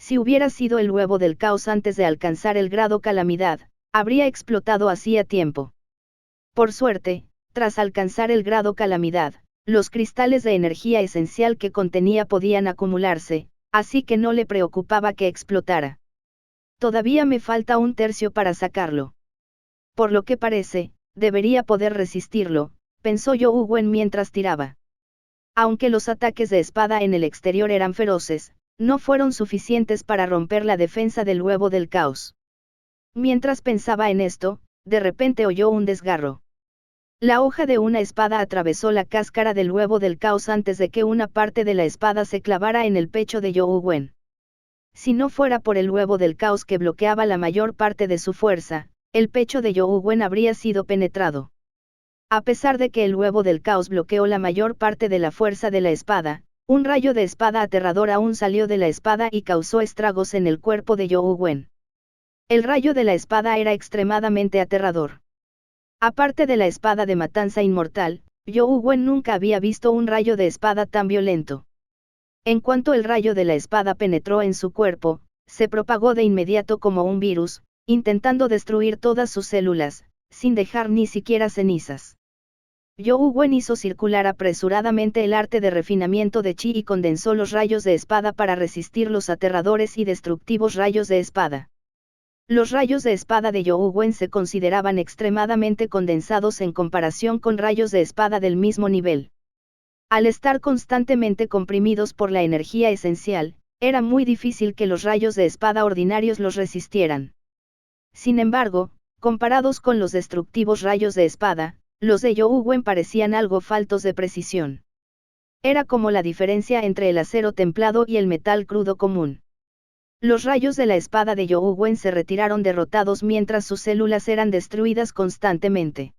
Si hubiera sido el huevo del caos antes de alcanzar el grado calamidad, habría explotado hacía tiempo. Por suerte, tras alcanzar el grado calamidad, los cristales de energía esencial que contenía podían acumularse, así que no le preocupaba que explotara. Todavía me falta un tercio para sacarlo. Por lo que parece, debería poder resistirlo, pensó Young Wen mientras tiraba. Aunque los ataques de espada en el exterior eran feroces, no fueron suficientes para romper la defensa del huevo del caos. Mientras pensaba en esto, de repente oyó un desgarro. La hoja de una espada atravesó la cáscara del huevo del caos antes de que una parte de la espada se clavara en el pecho de Young Wen. Si no fuera por el huevo del caos que bloqueaba la mayor parte de su fuerza, el pecho de Young Wen habría sido penetrado. A pesar de que el huevo del caos bloqueó la mayor parte de la fuerza de la espada, un rayo de espada aterrador aún salió de la espada y causó estragos en el cuerpo de Young Wen. El rayo de la espada era extremadamente aterrador. Aparte de la espada de matanza inmortal, Young Wen nunca había visto un rayo de espada tan violento. En cuanto el rayo de la espada penetró en su cuerpo, se propagó de inmediato como un virus, intentando destruir todas sus células, sin dejar ni siquiera cenizas. Young Wen hizo circular apresuradamente el arte de refinamiento de chi y condensó los rayos de espada para resistir los aterradores y destructivos rayos de espada. Los rayos de espada de Young Wen se consideraban extremadamente condensados en comparación con rayos de espada del mismo nivel. Al estar constantemente comprimidos por la energía esencial, era muy difícil que los rayos de espada ordinarios los resistieran. Sin embargo, comparados con los destructivos rayos de espada, los de Young Wen parecían algo faltos de precisión. Era como la diferencia entre el acero templado y el metal crudo común. Los rayos de la espada de Young Wen se retiraron derrotados mientras sus células eran destruidas constantemente.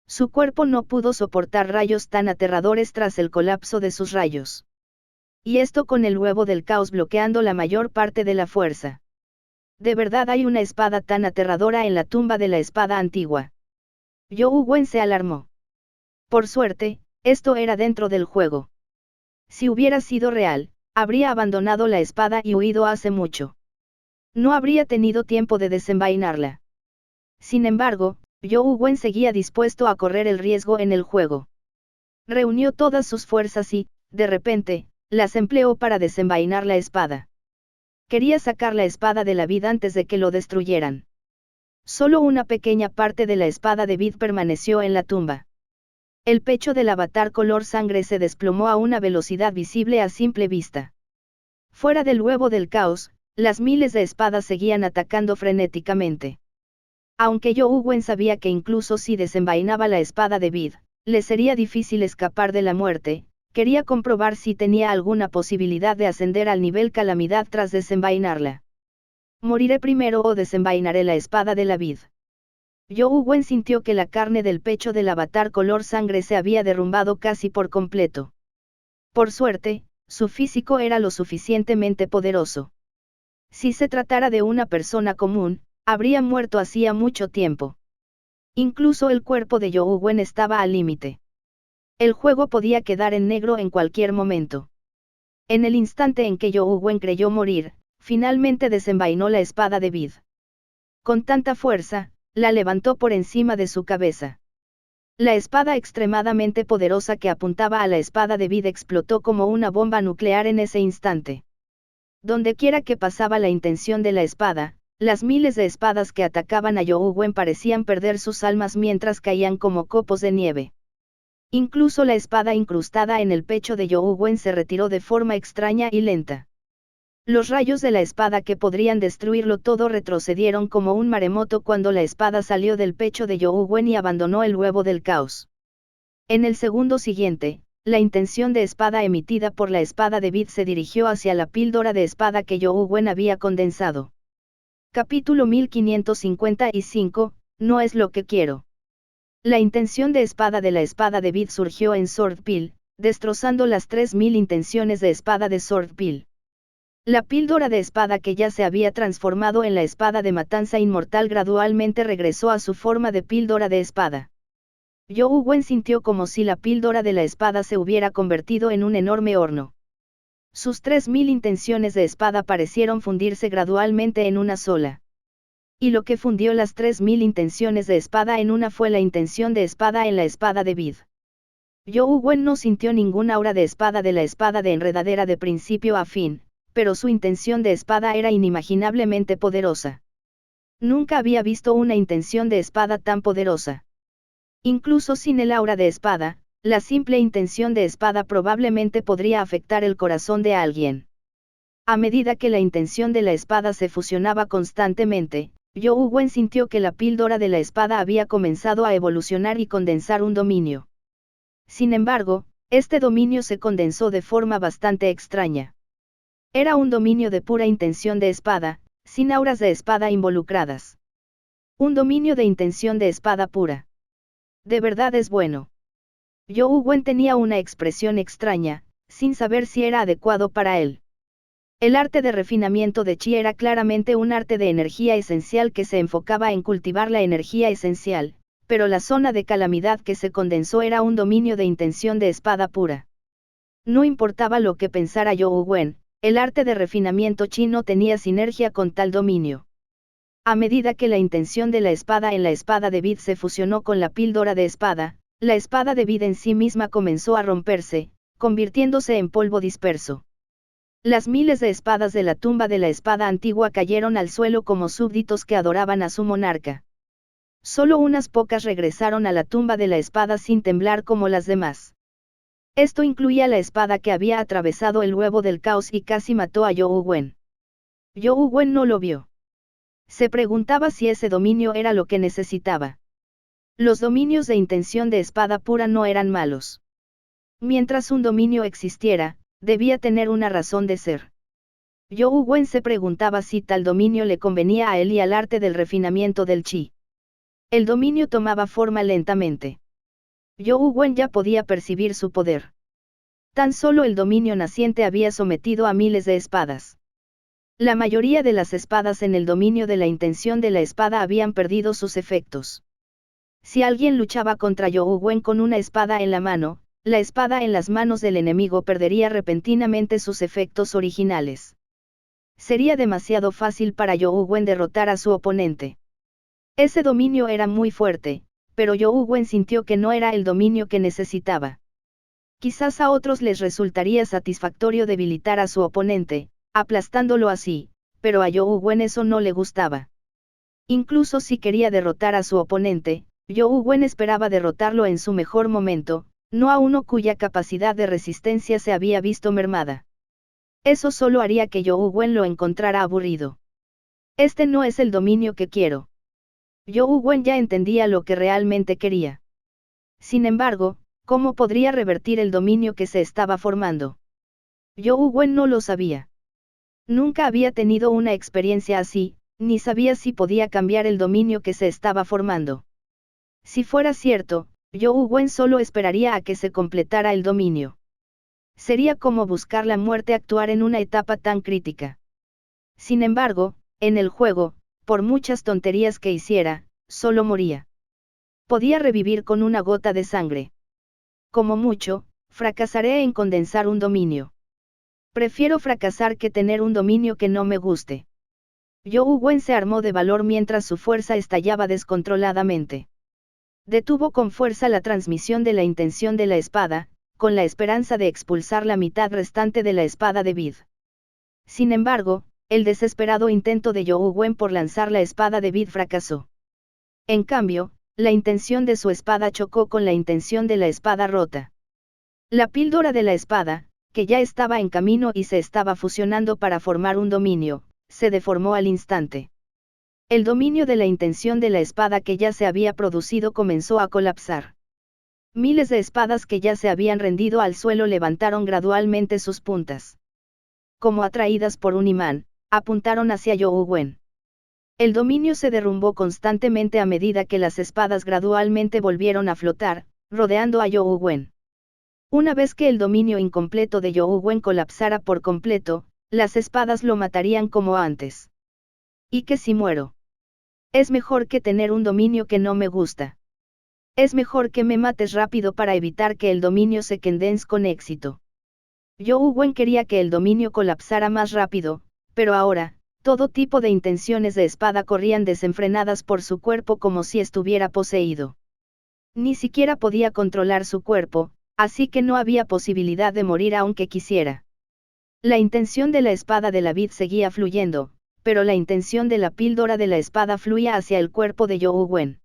Su cuerpo no pudo soportar rayos tan aterradores tras el colapso de sus rayos. Y esto con el huevo del caos bloqueando la mayor parte de la fuerza. ¿De verdad hay una espada tan aterradora en la tumba de la espada antigua? Young Wen se alarmó. Por suerte, esto era dentro del juego. Si hubiera sido real, habría abandonado la espada y huido hace mucho. No habría tenido tiempo de desenvainarla. Sin embargo, Young Wen seguía dispuesto a correr el riesgo en el juego. Reunió todas sus fuerzas y, de repente, las empleó para desenvainar la espada. Quería sacar la espada de la vid antes de que lo destruyeran. Solo una pequeña parte de la espada de vid permaneció en la tumba. El pecho del avatar color sangre se desplomó a una velocidad visible a simple vista. Fuera del huevo del caos, las miles de espadas seguían atacando frenéticamente. Aunque Young Wen sabía que incluso si desenvainaba la espada de vid, le sería difícil escapar de la muerte, quería comprobar si tenía alguna posibilidad de ascender al nivel calamidad tras desenvainarla. ¿Moriré primero o desenvainaré la espada de la vid? Young Wen sintió que la carne del pecho del avatar color sangre se había derrumbado casi por completo. Por suerte, su físico era lo suficientemente poderoso. Si se tratara de una persona común, habría muerto hacía mucho tiempo. Incluso el cuerpo de Young Wen estaba al límite. El juego podía quedar en negro en cualquier momento. En el instante en que Young Wen creyó morir, finalmente desenvainó la espada de vid. Con tanta fuerza, la levantó por encima de su cabeza. La espada extremadamente poderosa que apuntaba a la espada de vid explotó como una bomba nuclear en ese instante. Dondequiera que pasaba la intención de la espada, las miles de espadas que atacaban a Youwen Wen parecían perder sus almas mientras caían como copos de nieve. Incluso la espada incrustada en el pecho de Youwen Wen se retiró de forma extraña y lenta. Los rayos de la espada que podrían destruirlo todo retrocedieron como un maremoto cuando la espada salió del pecho de Youwen Wen y abandonó el huevo del caos. En el segundo siguiente, la intención de espada emitida por la espada de Vid se dirigió hacia la píldora de espada que Youwen Wen había condensado. Capítulo 1555, no es lo que quiero. La intención de espada de la espada de Vid surgió en Swordpill, destrozando las 3000 intenciones de espada de Swordpill. La píldora de espada que ya se había transformado en la espada de matanza inmortal gradualmente regresó a su forma de píldora de espada. Youwen Wen sintió como si la píldora de la espada se hubiera convertido en un enorme horno. Sus 3000 intenciones de espada parecieron fundirse gradualmente en una sola. Y lo que fundió las 3000 intenciones de espada en una fue la intención de espada en la espada de Vid. Youwen Wen no sintió ningún aura de espada de la espada de enredadera de principio a fin, pero su intención de espada era inimaginablemente poderosa. Nunca había visto una intención de espada tan poderosa. Incluso sin el aura de espada, la simple intención de espada probablemente podría afectar el corazón de alguien. A medida que la intención de la espada se fusionaba constantemente, Youwen Wen sintió que la píldora de la espada había comenzado a evolucionar y condensar un dominio. Sin embargo, este dominio se condensó de forma bastante extraña. Era un dominio de pura intención de espada, sin auras de espada involucradas. Un dominio de intención de espada pura. De verdad es bueno. Youwen Wen tenía una expresión extraña, sin saber si era adecuado para él. El arte de refinamiento de Chi era claramente un arte de energía esencial que se enfocaba en cultivar la energía esencial, pero la zona de calamidad que se condensó era un dominio de intención de espada pura. No importaba lo que pensara Youwen Wen, el arte de refinamiento Chi no tenía sinergia con tal dominio. A medida que la intención de la espada en la espada de Vid se fusionó con la píldora de espada, la espada de Vid en sí misma comenzó a romperse, convirtiéndose en polvo disperso. Las miles de espadas de la tumba de la espada antigua cayeron al suelo como súbditos que adoraban a su monarca. Solo unas pocas regresaron a la tumba de la espada sin temblar como las demás. Esto incluía la espada que había atravesado el huevo del caos y casi mató a Youwen Wen. Youwen Wen no lo vio. Se preguntaba si ese dominio era lo que necesitaba. Los dominios de intención de espada pura no eran malos. Mientras un dominio existiera, debía tener una razón de ser. Youwen Wen se preguntaba si tal dominio le convenía a él y al arte del refinamiento del Chi. El dominio tomaba forma lentamente. Youwen Wen ya podía percibir su poder. Tan solo el dominio naciente había sometido a miles de espadas. La mayoría de las espadas en el dominio de la intención de la espada habían perdido sus efectos. Si alguien luchaba contra Youwen Wen con una espada en la mano, la espada en las manos del enemigo perdería repentinamente sus efectos originales. Sería demasiado fácil para Youwen Wen derrotar a su oponente. Ese dominio era muy fuerte, pero Youwen Wen sintió que no era el dominio que necesitaba. Quizás a otros les resultaría satisfactorio debilitar a su oponente, aplastándolo así, pero a Youwen Wen eso no le gustaba. Incluso si quería derrotar a su oponente, Youwen Wen esperaba derrotarlo en su mejor momento, no a uno cuya capacidad de resistencia se había visto mermada. Eso solo haría que Youwen Wen lo encontrara aburrido. Este no es el dominio que quiero. Youwen Wen ya entendía lo que realmente quería. Sin embargo, ¿cómo podría revertir el dominio que se estaba formando? Youwen Wen no lo sabía. Nunca había tenido una experiencia así, ni sabía si podía cambiar el dominio que se estaba formando. Si fuera cierto, Youwen Wen solo esperaría a que se completara el dominio. Sería como buscar la muerte actuar en una etapa tan crítica. Sin embargo, en el juego, por muchas tonterías que hiciera, solo moría. Podía revivir con una gota de sangre. Como mucho, fracasaré en condensar un dominio. Prefiero fracasar que tener un dominio que no me guste. Youwen Wen se armó de valor mientras su fuerza estallaba descontroladamente. Detuvo con fuerza la transmisión de la intención de la espada, con la esperanza de expulsar la mitad restante de la espada de Vid. Sin embargo, el desesperado intento de Zhou Wen por lanzar la espada de Vid fracasó. En cambio, la intención de su espada chocó con la intención de la espada rota. La píldora de la espada, que ya estaba en camino y se estaba fusionando para formar un dominio, se deformó al instante. El dominio de la intención de la espada que ya se había producido comenzó a colapsar. Miles de espadas que ya se habían rendido al suelo levantaron gradualmente sus puntas. Como atraídas por un imán, apuntaron hacia Zhou Wen. El dominio se derrumbó constantemente a medida que las espadas gradualmente volvieron a flotar, rodeando a Zhou Wen. Una vez que el dominio incompleto de Zhou Wen colapsara por completo, las espadas lo matarían como antes. ¿Y qué si muero? Es mejor que tener un dominio que no me gusta. Es mejor que me mates rápido para evitar que el dominio se condense con éxito. Zhou Wen quería que el dominio colapsara más rápido, pero ahora, todo tipo de intenciones de espada corrían desenfrenadas por su cuerpo como si estuviera poseído. Ni siquiera podía controlar su cuerpo, así que no había posibilidad de morir aunque quisiera. La intención de la espada de la vid seguía fluyendo, pero la intención de la píldora de la espada fluía hacia el cuerpo de Zhou Wen.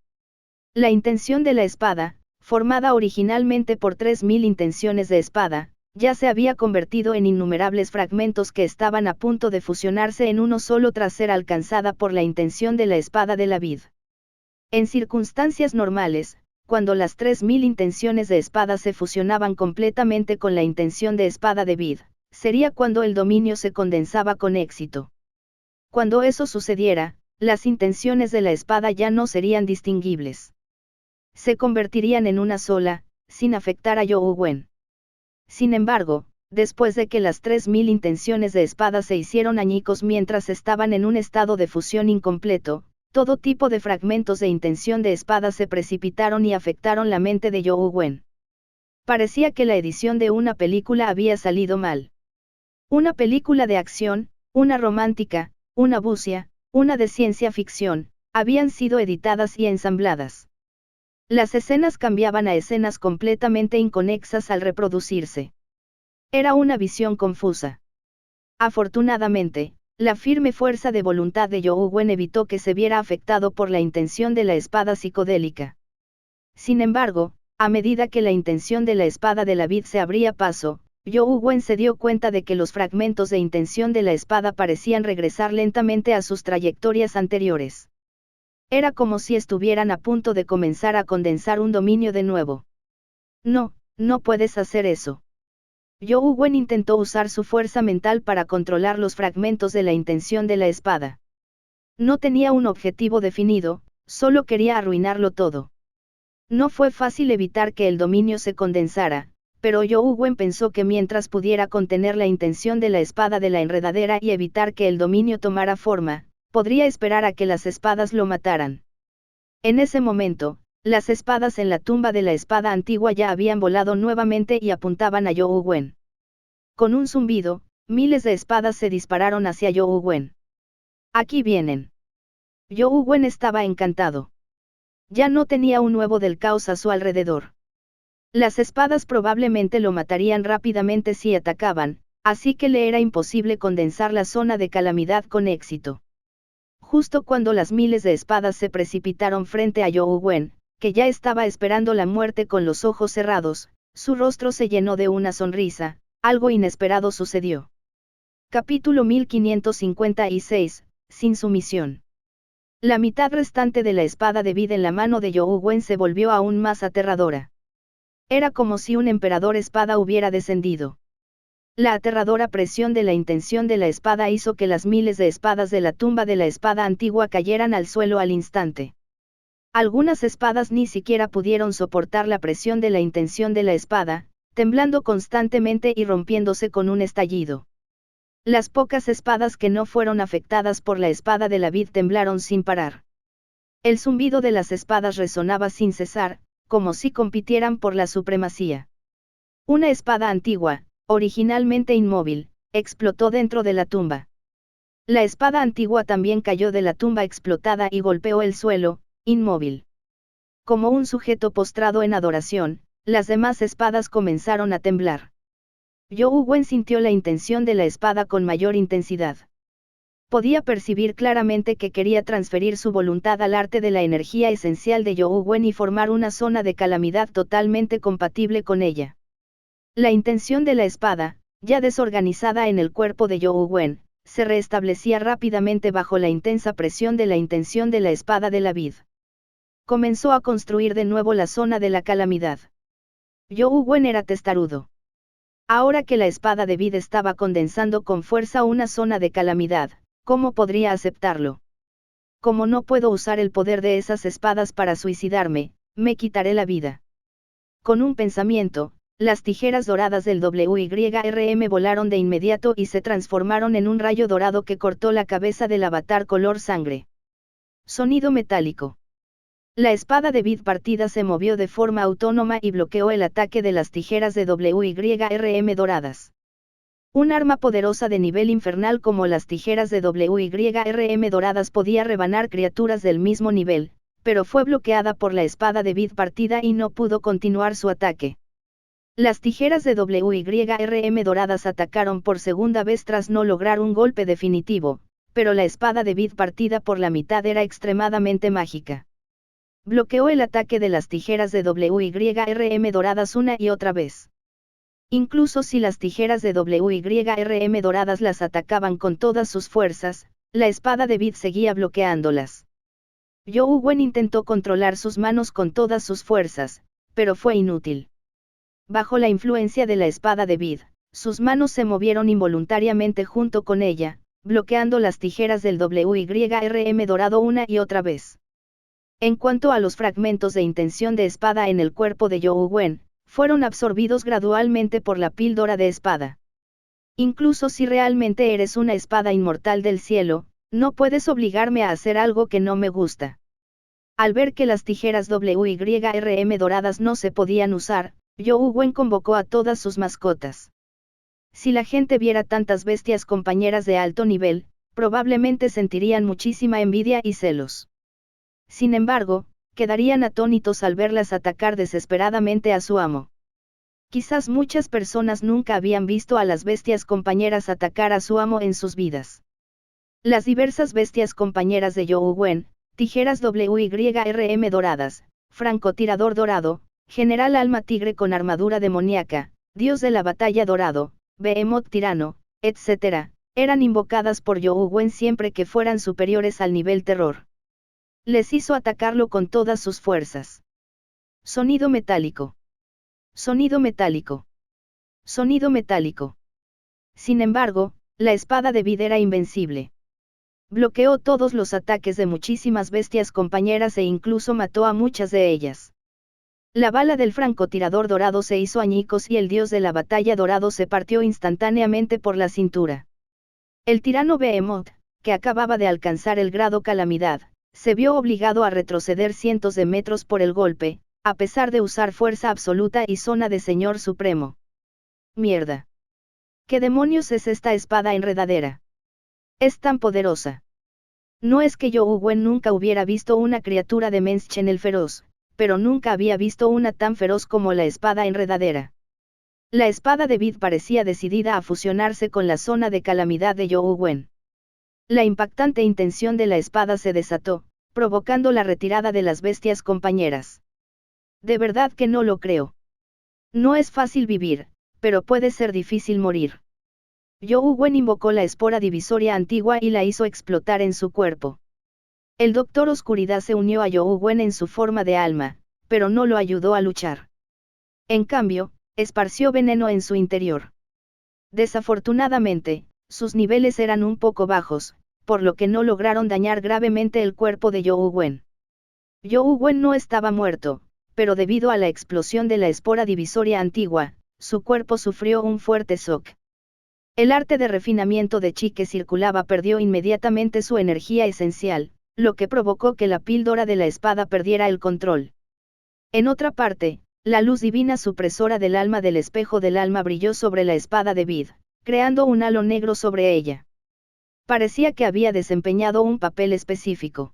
La intención de la espada, formada originalmente por 3000 intenciones de espada, ya se había convertido en innumerables fragmentos que estaban a punto de fusionarse en uno solo tras ser alcanzada por la intención de la espada de la vid. En circunstancias normales, cuando las 3000 intenciones de espada se fusionaban completamente con la intención de espada de vid, sería cuando el dominio se condensaba con éxito. Cuando eso sucediera, las intenciones de la espada ya no serían distinguibles. Se convertirían en una sola, sin afectar a Zhou Wen. Sin embargo, después de que las 3000 intenciones de espada se hicieron añicos mientras estaban en un estado de fusión incompleto, todo tipo de fragmentos de intención de espada se precipitaron y afectaron la mente de Zhou Wen. Parecía que la edición de una película había salido mal. Una película de acción, una romántica, una bucia, una de ciencia ficción, habían sido editadas y ensambladas. Las escenas cambiaban a escenas completamente inconexas al reproducirse. Era una visión confusa. Afortunadamente, la firme fuerza de voluntad de Zhou Wen evitó que se viera afectado por la intención de la espada psicodélica. Sin embargo, a medida que la intención de la espada de la vid se abría paso, Zhou Wen se dio cuenta de que los fragmentos de intención de la espada parecían regresar lentamente a sus trayectorias anteriores. Era como si estuvieran a punto de comenzar a condensar un dominio de nuevo. No, no puedes hacer eso. Zhou Wen intentó usar su fuerza mental para controlar los fragmentos de la intención de la espada. No tenía un objetivo definido, solo quería arruinarlo todo. No fue fácil evitar que el dominio se condensara, pero Zhou Wen pensó que mientras pudiera contener la intención de la espada de la enredadera y evitar que el dominio tomara forma, podría esperar a que las espadas lo mataran. En ese momento, las espadas en la tumba de la espada antigua ya habían volado nuevamente y apuntaban a Zhou Wen. Con un zumbido, miles de espadas se dispararon hacia Zhou Wen. Aquí vienen. Zhou Wen estaba encantado. Ya no tenía un huevo del caos a su alrededor. Las espadas probablemente lo matarían rápidamente si atacaban, así que le era imposible condensar la zona de calamidad con éxito. Justo cuando las miles de espadas se precipitaron frente a Zhou Wen, que ya estaba esperando la muerte con los ojos cerrados, su rostro se llenó de una sonrisa. Algo inesperado sucedió. Capítulo 1556, sin sumisión. La mitad restante de la espada de vid en la mano de Zhou Wen se volvió aún más aterradora. Era como si un emperador espada hubiera descendido. La aterradora presión de la intención de la espada hizo que las miles de espadas de la tumba de la espada antigua cayeran al suelo al instante. Algunas espadas ni siquiera pudieron soportar la presión de la intención de la espada, temblando constantemente y rompiéndose con un estallido. Las pocas espadas que no fueron afectadas por la espada de la vid temblaron sin parar. El zumbido de las espadas resonaba sin cesar, como si compitieran por la supremacía. Una espada antigua, originalmente inmóvil, explotó dentro de la tumba. La espada antigua también cayó de la tumba explotada y golpeó el suelo, inmóvil. Como un sujeto postrado en adoración, las demás espadas comenzaron a temblar. Zhou Wen sintió la intención de la espada con mayor intensidad. Podía percibir claramente que quería transferir su voluntad al arte de la energía esencial de Zhou Wen y formar una zona de calamidad totalmente compatible con ella. La intención de la espada, ya desorganizada en el cuerpo de Zhou Wen, se restablecía rápidamente bajo la intensa presión de la intención de la espada de la vid. Comenzó a construir de nuevo la zona de la calamidad. Zhou Wen era testarudo. Ahora que la espada de vid estaba condensando con fuerza una zona de calamidad, ¿cómo podría aceptarlo? Como no puedo usar el poder de esas espadas para suicidarme, me quitaré la vida. Con un pensamiento, las tijeras doradas del WYRM volaron de inmediato y se transformaron en un rayo dorado que cortó la cabeza del avatar color sangre. Sonido metálico. La espada de vid partida se movió de forma autónoma y bloqueó el ataque de las tijeras de WYRM doradas. Un arma poderosa de nivel infernal como las tijeras de WYRM doradas podía rebanar criaturas del mismo nivel, pero fue bloqueada por la espada de vid partida y no pudo continuar su ataque. Las tijeras de WYRM doradas atacaron por segunda vez tras no lograr un golpe definitivo, pero la espada de vid partida por la mitad era extremadamente mágica. Bloqueó el ataque de las tijeras de WYRM doradas una y otra vez. Incluso si las tijeras de WYRM doradas las atacaban con todas sus fuerzas, la espada de vid seguía bloqueándolas. Zhou Wen intentó controlar sus manos con todas sus fuerzas, pero fue inútil. Bajo la influencia de la espada de vid, sus manos se movieron involuntariamente junto con ella, bloqueando las tijeras del WYRM dorado una y otra vez. En cuanto a los fragmentos de intención de espada en el cuerpo de Zhou Wen, fueron absorbidos gradualmente por la píldora de espada. Incluso si realmente eres una espada inmortal del cielo, no puedes obligarme a hacer algo que no me gusta. Al ver que las tijeras WYRM doradas no se podían usar, Zhou Wen convocó a todas sus mascotas. Si la gente viera tantas bestias compañeras de alto nivel, probablemente sentirían muchísima envidia y celos. Sin embargo, quedarían atónitos al verlas atacar desesperadamente a su amo. Quizás muchas personas nunca habían visto a las bestias compañeras atacar a su amo en sus vidas. Las diversas bestias compañeras de Zhou Wen, tijeras WYRM doradas, francotirador dorado, general alma tigre con armadura demoníaca, dios de la batalla dorado, Behemoth tirano, etc., eran invocadas por Zhou Wen siempre que fueran superiores al nivel terror. Les hizo atacarlo con todas sus fuerzas. Sonido metálico. Sonido metálico. Sonido metálico. Sin embargo, la espada de vid era invencible. Bloqueó todos los ataques de muchísimas bestias compañeras e incluso mató a muchas de ellas. La bala del francotirador dorado se hizo añicos y el dios de la batalla dorado se partió instantáneamente por la cintura. El tirano Behemoth, que acababa de alcanzar el grado calamidad, se vio obligado a retroceder cientos de metros por el golpe, a pesar de usar fuerza absoluta y zona de Señor Supremo. Mierda. ¿Qué demonios es esta espada enredadera? Es tan poderosa. No es que Zhou Wen nunca hubiera visto una criatura de Menschen el feroz, pero nunca había visto una tan feroz como la espada enredadera. La espada de vid parecía decidida a fusionarse con la zona de calamidad de Zhou Wen. La impactante intención de la espada se desató, provocando la retirada de las bestias compañeras. De verdad que no lo creo. No es fácil vivir, pero puede ser difícil morir. Zhou Wen invocó la espora divisoria antigua y la hizo explotar en su cuerpo. El Doctor Oscuridad se unió a Zhou Wen en su forma de alma, pero no lo ayudó a luchar. En cambio, esparció veneno en su interior. Desafortunadamente, sus niveles eran un poco bajos, por lo que no lograron dañar gravemente el cuerpo de Zhou Wen. Zhou Wen no estaba muerto, pero debido a la explosión de la espora divisoria antigua, su cuerpo sufrió un fuerte shock. El arte de refinamiento de chi que circulaba perdió inmediatamente su energía esencial, lo que provocó que la píldora de la espada perdiera el control. En otra parte, la luz divina supresora del alma del espejo del alma brilló sobre la espada de vid, creando un halo negro sobre ella. Parecía que había desempeñado un papel específico.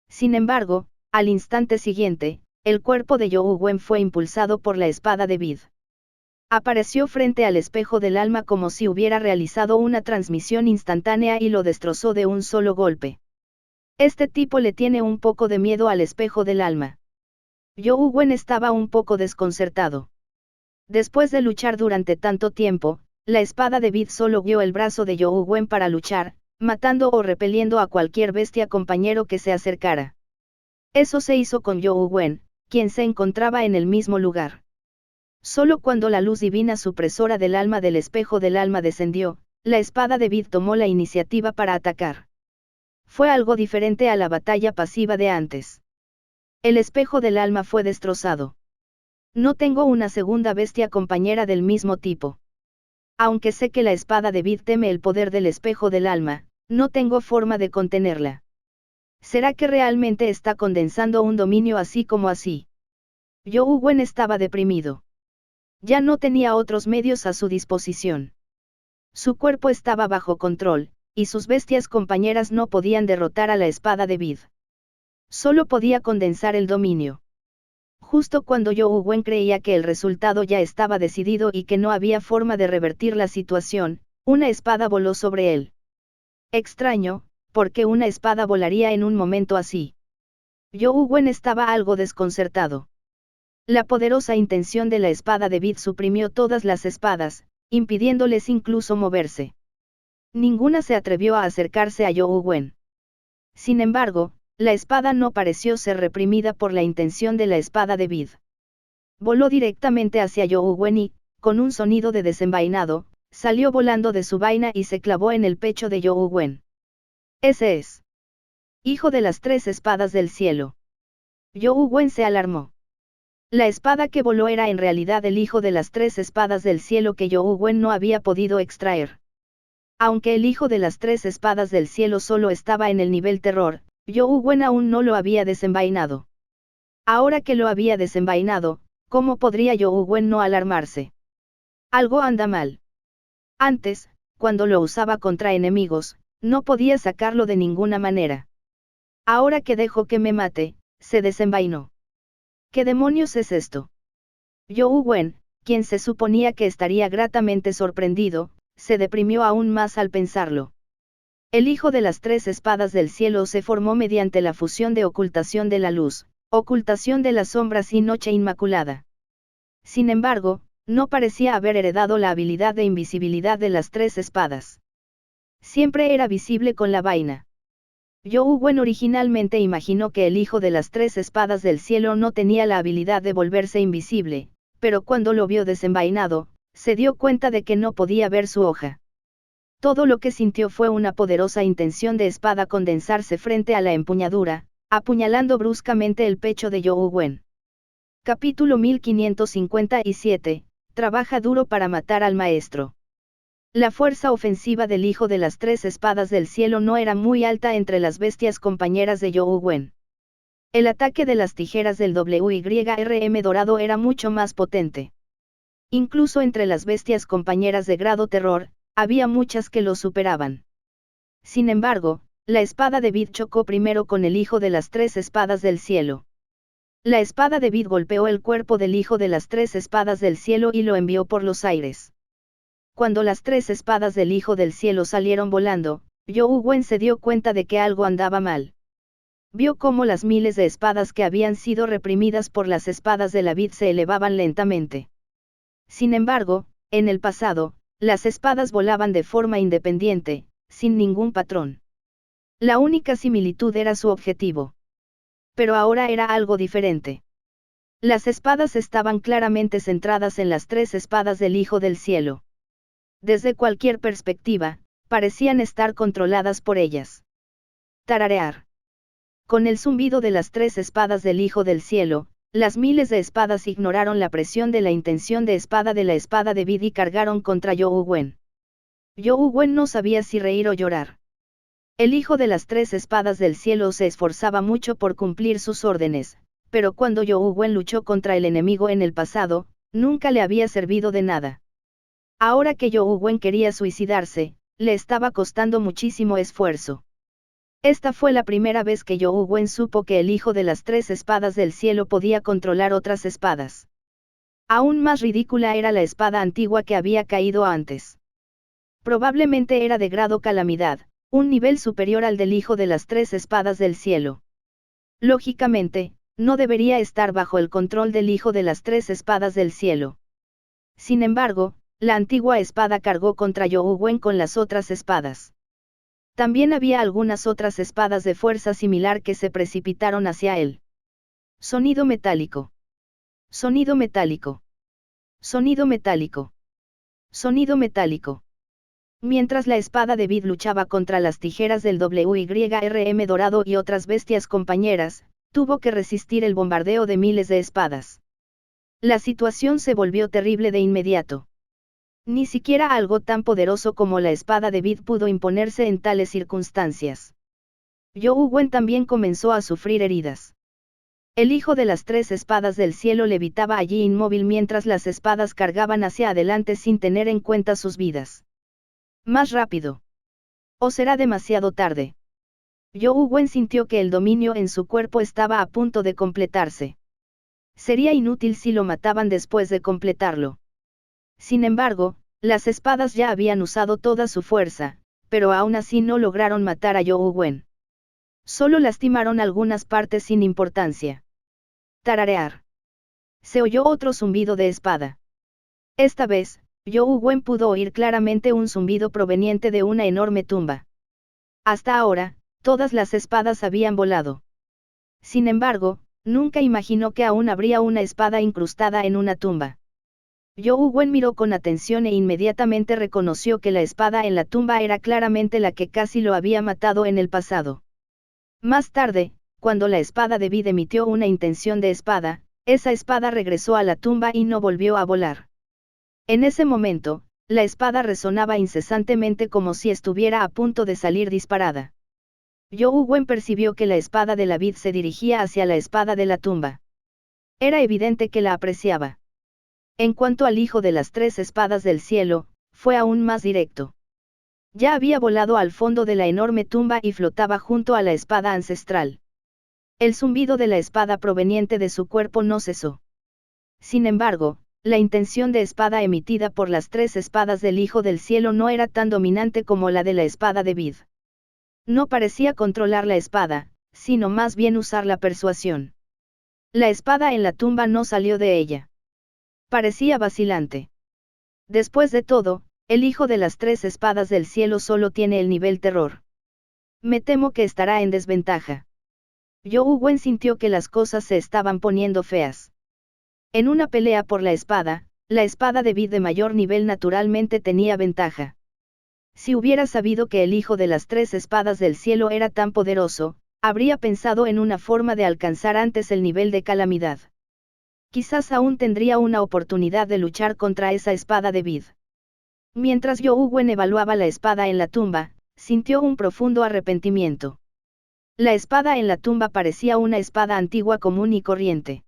Sin embargo, al instante siguiente, el cuerpo de Zhou Wen fue impulsado por la espada de vid. Apareció frente al espejo del alma como si hubiera realizado una transmisión instantánea y lo destrozó de un solo golpe. Este tipo le tiene un poco de miedo al espejo del alma. Young Wen estaba un poco desconcertado. Después de luchar durante tanto tiempo, la espada de Vid solo guió el brazo de Young Wen para luchar, matando o repeliendo a cualquier bestia compañero que se acercara. Eso se hizo con Young Wen, quien se encontraba en el mismo lugar. Solo cuando la luz divina supresora del alma del espejo del alma descendió, la espada de Vid tomó la iniciativa para atacar. Fue algo diferente a la batalla pasiva de antes. El espejo del alma fue destrozado. No tengo una segunda bestia compañera del mismo tipo. Aunque sé que la espada de Vid teme el poder del espejo del alma, no tengo forma de contenerla. ¿Será que realmente está condensando un dominio así como así? Young Wen estaba deprimido. Ya no tenía otros medios a su disposición. Su cuerpo estaba bajo control, y sus bestias compañeras no podían derrotar a la espada de Vid. Solo podía condensar el dominio. Justo cuando Young Wen creía que el resultado ya estaba decidido y que no había forma de revertir la situación, una espada voló sobre él. Extraño, ¿por qué una espada volaría en un momento así? Young Wen estaba algo desconcertado. La poderosa intención de la espada de Vid suprimió todas las espadas, impidiéndoles incluso moverse. Ninguna se atrevió a acercarse a Young Wen. Sin embargo, la espada no pareció ser reprimida por la intención de la espada de Vid. Voló directamente hacia Young Wen y, con un sonido de desenvainado, salió volando de su vaina y se clavó en el pecho de Young Wen. Ese es. Hijo de las tres espadas del cielo. Young Wen se alarmó. La espada que voló era en realidad el hijo de las tres espadas del cielo que Young Wen no había podido extraer. Aunque el hijo de las tres espadas del cielo solo estaba en el nivel terror, Young Wen aún no lo había desenvainado. Ahora que lo había desenvainado, ¿cómo podría Young Wen no alarmarse? Algo anda mal. Antes, cuando lo usaba contra enemigos, no podía sacarlo de ninguna manera. Ahora que dejo que me mate, se desenvainó. ¿Qué demonios es esto? Young Wen, quien se suponía que estaría gratamente sorprendido, se deprimió aún más al pensarlo. El hijo de las tres espadas del cielo se formó mediante la fusión de ocultación de la luz, ocultación de las sombras y noche inmaculada. Sin embargo, no parecía haber heredado la habilidad de invisibilidad de las tres espadas. Siempre era visible con la vaina. Young Wen originalmente imaginó que el hijo de las tres espadas del cielo no tenía la habilidad de volverse invisible, pero cuando lo vio desenvainado, se dio cuenta de que no podía ver su hoja. Todo lo que sintió fue una poderosa intención de espada condensarse frente a la empuñadura, apuñalando bruscamente el pecho de Young Wen. Capítulo 1557, trabaja duro para matar al maestro. La fuerza ofensiva del hijo de las tres espadas del cielo no era muy alta entre las bestias compañeras de Young Wen. El ataque de las tijeras del WYRM dorado era mucho más potente. Incluso entre las bestias compañeras de grado terror, había muchas que lo superaban. Sin embargo, la espada de Vid chocó primero con el hijo de las tres espadas del cielo. La espada de Vid golpeó el cuerpo del hijo de las tres espadas del cielo y lo envió por los aires. Cuando las tres espadas del hijo del cielo salieron volando, Young Wen se dio cuenta de que algo andaba mal. Vio cómo las miles de espadas que habían sido reprimidas por las espadas de la Vid se elevaban lentamente. Sin embargo, en el pasado, las espadas volaban de forma independiente, sin ningún patrón. La única similitud era su objetivo. Pero ahora era algo diferente. Las espadas estaban claramente centradas en las tres espadas del Hijo del Cielo. Desde cualquier perspectiva, parecían estar controladas por ellas. Tararear. Con el zumbido de las tres espadas del Hijo del Cielo, las miles de espadas ignoraron la presión de la intención de espada de la espada de Vid y cargaron contra Young Wen. Young Wen no sabía si reír o llorar. El hijo de las tres espadas del cielo se esforzaba mucho por cumplir sus órdenes, pero cuando Young Wen luchó contra el enemigo en el pasado, nunca le había servido de nada. Ahora que Young Wen quería suicidarse, le estaba costando muchísimo esfuerzo. Esta fue la primera vez que Young Wen supo que el hijo de las tres espadas del cielo podía controlar otras espadas. Aún más ridícula era la espada antigua que había caído antes. Probablemente era de grado calamidad, un nivel superior al del hijo de las tres espadas del cielo. Lógicamente, no debería estar bajo el control del hijo de las tres espadas del cielo. Sin embargo, la antigua espada cargó contra Youwen con las otras espadas. También había algunas otras espadas de fuerza similar que se precipitaron hacia él. Sonido metálico. Sonido metálico. Sonido metálico. Sonido metálico. Mientras la espada de Vid luchaba contra las tijeras del WYRM dorado y otras bestias compañeras, tuvo que resistir el bombardeo de miles de espadas. La situación se volvió terrible de inmediato. Ni siquiera algo tan poderoso como la espada de Vid pudo imponerse en tales circunstancias. Youwen también comenzó a sufrir heridas. El hijo de las tres espadas del cielo levitaba allí inmóvil mientras las espadas cargaban hacia adelante sin tener en cuenta sus vidas. Más rápido. ¿O será demasiado tarde? Youwen sintió que el dominio en su cuerpo estaba a punto de completarse. Sería inútil si lo mataban después de completarlo. Sin embargo, las espadas ya habían usado toda su fuerza, pero aún así no lograron matar a Youwen. Solo lastimaron algunas partes sin importancia. Tararear. Se oyó otro zumbido de espada. Esta vez, Youwen pudo oír claramente un zumbido proveniente de una enorme tumba. Hasta ahora, todas las espadas habían volado. Sin embargo, nunca imaginó que aún habría una espada incrustada en una tumba. Youwen miró con atención e inmediatamente reconoció que la espada en la tumba era claramente la que casi lo había matado en el pasado. Más tarde, cuando la espada de Vid emitió una intención de espada, esa espada regresó a la tumba y no volvió a volar. En ese momento, la espada resonaba incesantemente como si estuviera a punto de salir disparada. Youwen percibió que la espada de la Vid se dirigía hacia la espada de la tumba. Era evidente que la apreciaba. En cuanto al hijo de las tres espadas del cielo, fue aún más directo. Ya había volado al fondo de la enorme tumba y flotaba junto a la espada ancestral. El zumbido de la espada proveniente de su cuerpo no cesó. Sin embargo, la intención de espada emitida por las tres espadas del hijo del cielo no era tan dominante como la de la espada de Vid. No parecía controlar la espada, sino más bien usar la persuasión. La espada en la tumba no salió de ella. Parecía vacilante. Después de todo, el hijo de las tres espadas del cielo solo tiene el nivel terror. Me temo que estará en desventaja. Youwen sintió que las cosas se estaban poniendo feas. En una pelea por la espada de Vid de mayor nivel naturalmente tenía ventaja. Si hubiera sabido que el hijo de las tres espadas del cielo era tan poderoso, habría pensado en una forma de alcanzar antes el nivel de calamidad. Quizás aún tendría una oportunidad de luchar contra esa espada de Vid. Mientras Youwen evaluaba la espada en la tumba, sintió un profundo arrepentimiento. La espada en la tumba parecía una espada antigua común y corriente.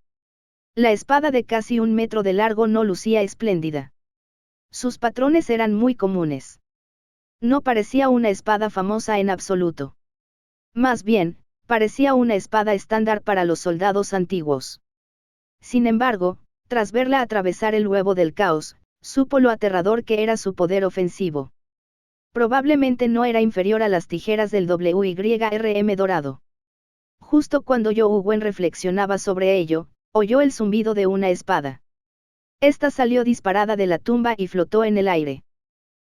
La espada de casi 1 metro de largo no lucía espléndida. Sus patrones eran muy comunes. No parecía una espada famosa en absoluto. Más bien, parecía una espada estándar para los soldados antiguos. Sin embargo, tras verla atravesar el huevo del caos, supo lo aterrador que era su poder ofensivo. Probablemente no era inferior a las tijeras del WYRM dorado. Justo cuando Youwen reflexionaba sobre ello, oyó el zumbido de una espada. Esta salió disparada de la tumba y flotó en el aire.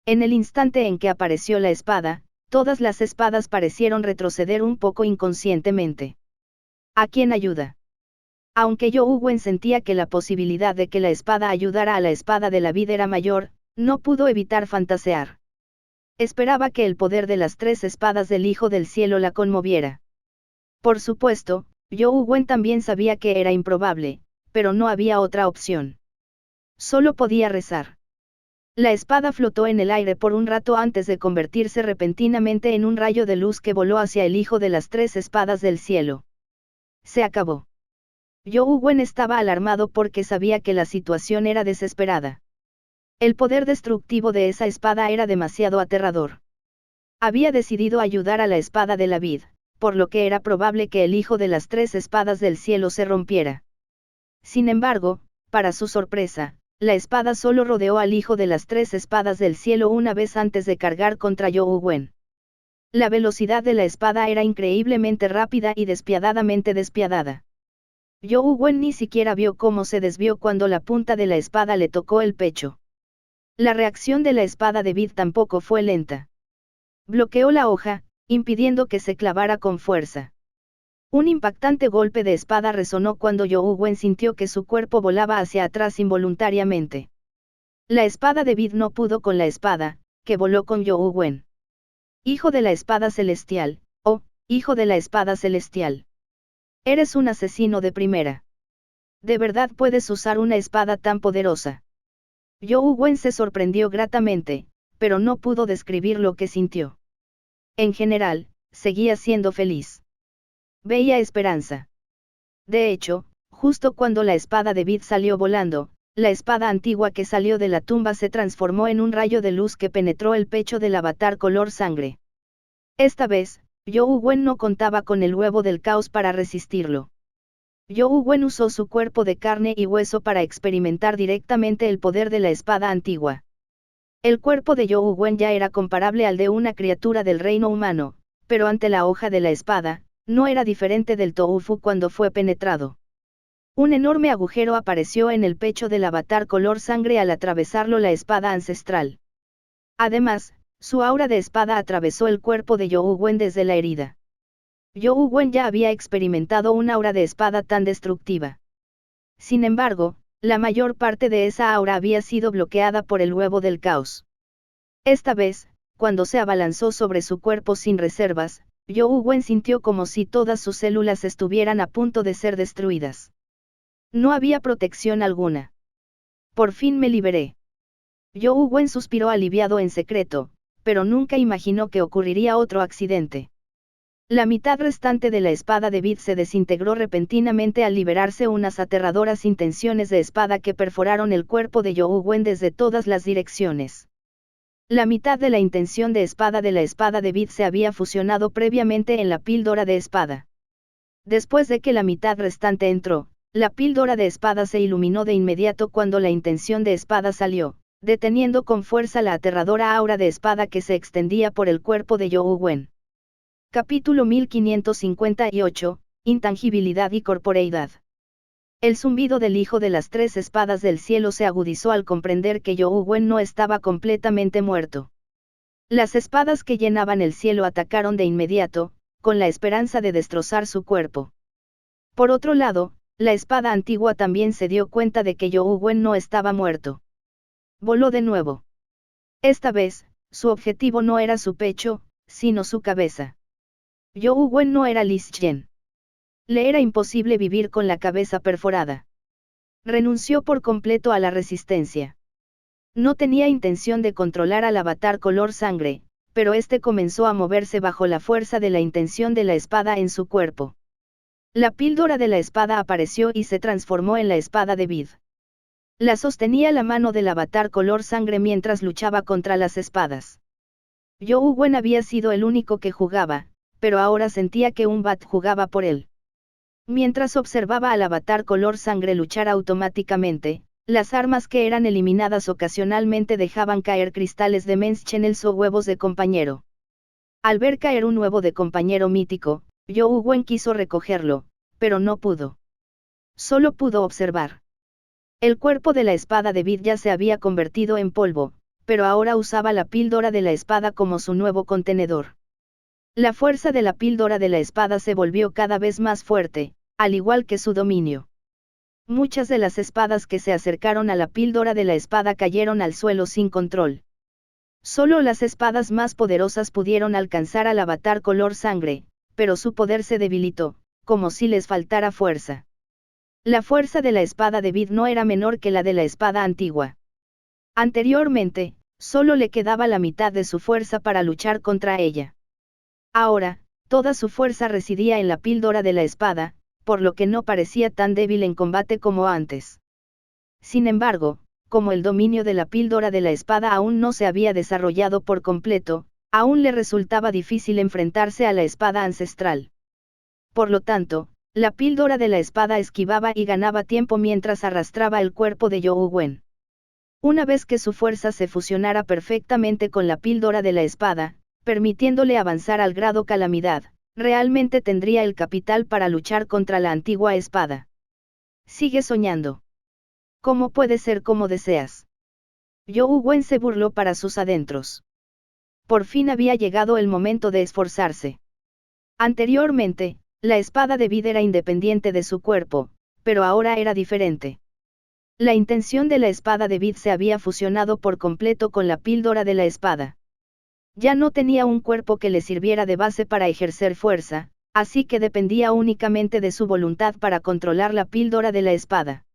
En el instante en que apareció la espada, todas las espadas parecieron retroceder un poco inconscientemente. ¿A quién ayuda? Aunque Youwen sentía que la posibilidad de que la espada ayudara a la espada de la vida era mayor, no pudo evitar fantasear. Esperaba que el poder de las tres espadas del Hijo del Cielo la conmoviera. Por supuesto, Youwen también sabía que era improbable, pero no había otra opción. Solo podía rezar. La espada flotó en el aire por un rato antes de convertirse repentinamente en un rayo de luz que voló hacia el Hijo de las tres espadas del cielo. Se acabó. Youwen estaba alarmado porque sabía que la situación era desesperada. El poder destructivo de esa espada era demasiado aterrador. Había decidido ayudar a la espada de la vid, por lo que era probable que el hijo de las tres espadas del cielo se rompiera. Sin embargo, Para su sorpresa, la espada solo rodeó al hijo de las tres espadas del cielo una vez antes de cargar contra You Wen. La velocidad de la espada era increíblemente rápida y despiadadamente despiadada. You Wen ni siquiera vio cómo se desvió cuando la punta de la espada le tocó el pecho. La reacción de la espada de Vid tampoco fue lenta. Bloqueó la hoja, impidiendo que se clavara con fuerza. Un impactante golpe de espada resonó cuando You Wen sintió que su cuerpo volaba hacia atrás involuntariamente. La espada de Vid no pudo con la espada, que voló con You Wen. Hijo de la espada celestial, oh, hijo de la espada celestial. Eres un asesino de primera. ¿De verdad puedes usar una espada tan poderosa? You Wen se sorprendió gratamente, pero no pudo describir lo que sintió. En general, seguía siendo feliz. Veía esperanza. De hecho, justo cuando la espada de Vid salió volando, la espada antigua que salió de la tumba se transformó en un rayo de luz que penetró el pecho del avatar color sangre. Esta vez, You Wen no contaba con el huevo del caos para resistirlo. You Wen usó su cuerpo de carne y hueso para experimentar directamente el poder de la espada antigua. El cuerpo de You Wen ya era comparable al de una criatura del reino humano, pero ante la hoja de la espada, no era diferente del tofu cuando fue penetrado. Un enorme agujero apareció en el pecho del avatar color sangre al atravesarlo la espada ancestral. Además, su aura de espada atravesó el cuerpo de You Wen desde la herida. You Wen ya había experimentado un aura de espada tan destructiva. Sin embargo, la mayor parte de esa aura había sido bloqueada por el huevo del caos. Esta vez, cuando se abalanzó sobre su cuerpo sin reservas, You Wen sintió como si todas sus células estuvieran a punto de ser destruidas. No había protección alguna. Por fin me liberé. You Wen suspiró aliviado en secreto, pero nunca imaginó que ocurriría otro accidente. La mitad restante de la espada de Vid se desintegró repentinamente al liberarse unas aterradoras intenciones de espada que perforaron el cuerpo de You Wen desde todas las direcciones. La mitad de la intención de la espada de Vid se había fusionado previamente en la píldora de espada. Después de que la mitad restante entró, la píldora de espada se iluminó de inmediato cuando la intención de espada salió, deteniendo con fuerza la aterradora aura de espada que se extendía por el cuerpo de You Wen. Capítulo 1558, Intangibilidad y corporeidad. El zumbido del hijo de las tres espadas del cielo se agudizó al comprender que You Wen no estaba completamente muerto. Las espadas que llenaban el cielo atacaron de inmediato, con la esperanza de destrozar su cuerpo. Por otro lado, la espada antigua también se dio cuenta de que You Wen no estaba muerto. Voló de nuevo. Esta vez, su objetivo no era su pecho, sino su cabeza. You Wen no era Li Xian. Le era imposible vivir con la cabeza perforada. Renunció por completo a la resistencia. No tenía intención de controlar al avatar color sangre, pero este comenzó a moverse bajo la fuerza de la intención de la espada en su cuerpo. La píldora de la espada apareció y se transformó en la espada de Vid. La sostenía la mano del avatar color sangre mientras luchaba contra las espadas. You Wen había sido el único que jugaba, pero ahora sentía que un bat jugaba por él. Mientras observaba al avatar color sangre luchar automáticamente, las armas que eran eliminadas ocasionalmente dejaban caer cristales de Mens Channels o huevos de compañero. Al ver caer un huevo de compañero mítico, You Wen quiso recogerlo, pero no pudo. Solo pudo observar. El cuerpo de la espada de Vid ya se había convertido en polvo, pero ahora usaba la píldora de la espada como su nuevo contenedor. La fuerza de la píldora de la espada se volvió cada vez más fuerte, al igual que su dominio. Muchas de las espadas que se acercaron a la píldora de la espada cayeron al suelo sin control. Solo las espadas más poderosas pudieron alcanzar al avatar color sangre, pero su poder se debilitó, como si les faltara fuerza. La fuerza de la espada de Vid no era menor que la de la espada antigua. Anteriormente, solo le quedaba la mitad de su fuerza para luchar contra ella. Ahora, toda su fuerza residía en la píldora de la espada, por lo que no parecía tan débil en combate como antes. Sin embargo, como el dominio de la píldora de la espada aún no se había desarrollado por completo, aún le resultaba difícil enfrentarse a la espada ancestral. Por lo tanto, La píldora de la espada esquivaba y ganaba tiempo mientras arrastraba el cuerpo de Zhou Wen. Una vez que su fuerza se fusionara perfectamente con la píldora de la espada, permitiéndole avanzar al grado calamidad, realmente tendría el capital para luchar contra la antigua espada. Sigue soñando. ¿Cómo puede ser como deseas? Zhou Wen se burló para sus adentros. Por fin había llegado el momento de esforzarse. Anteriormente, la espada de Vid era independiente de su cuerpo, pero ahora era diferente. La intención de la espada de Vid se había fusionado por completo con la píldora de la espada. Ya no tenía un cuerpo que le sirviera de base para ejercer fuerza, así que dependía únicamente de su voluntad para controlar la píldora de la espada.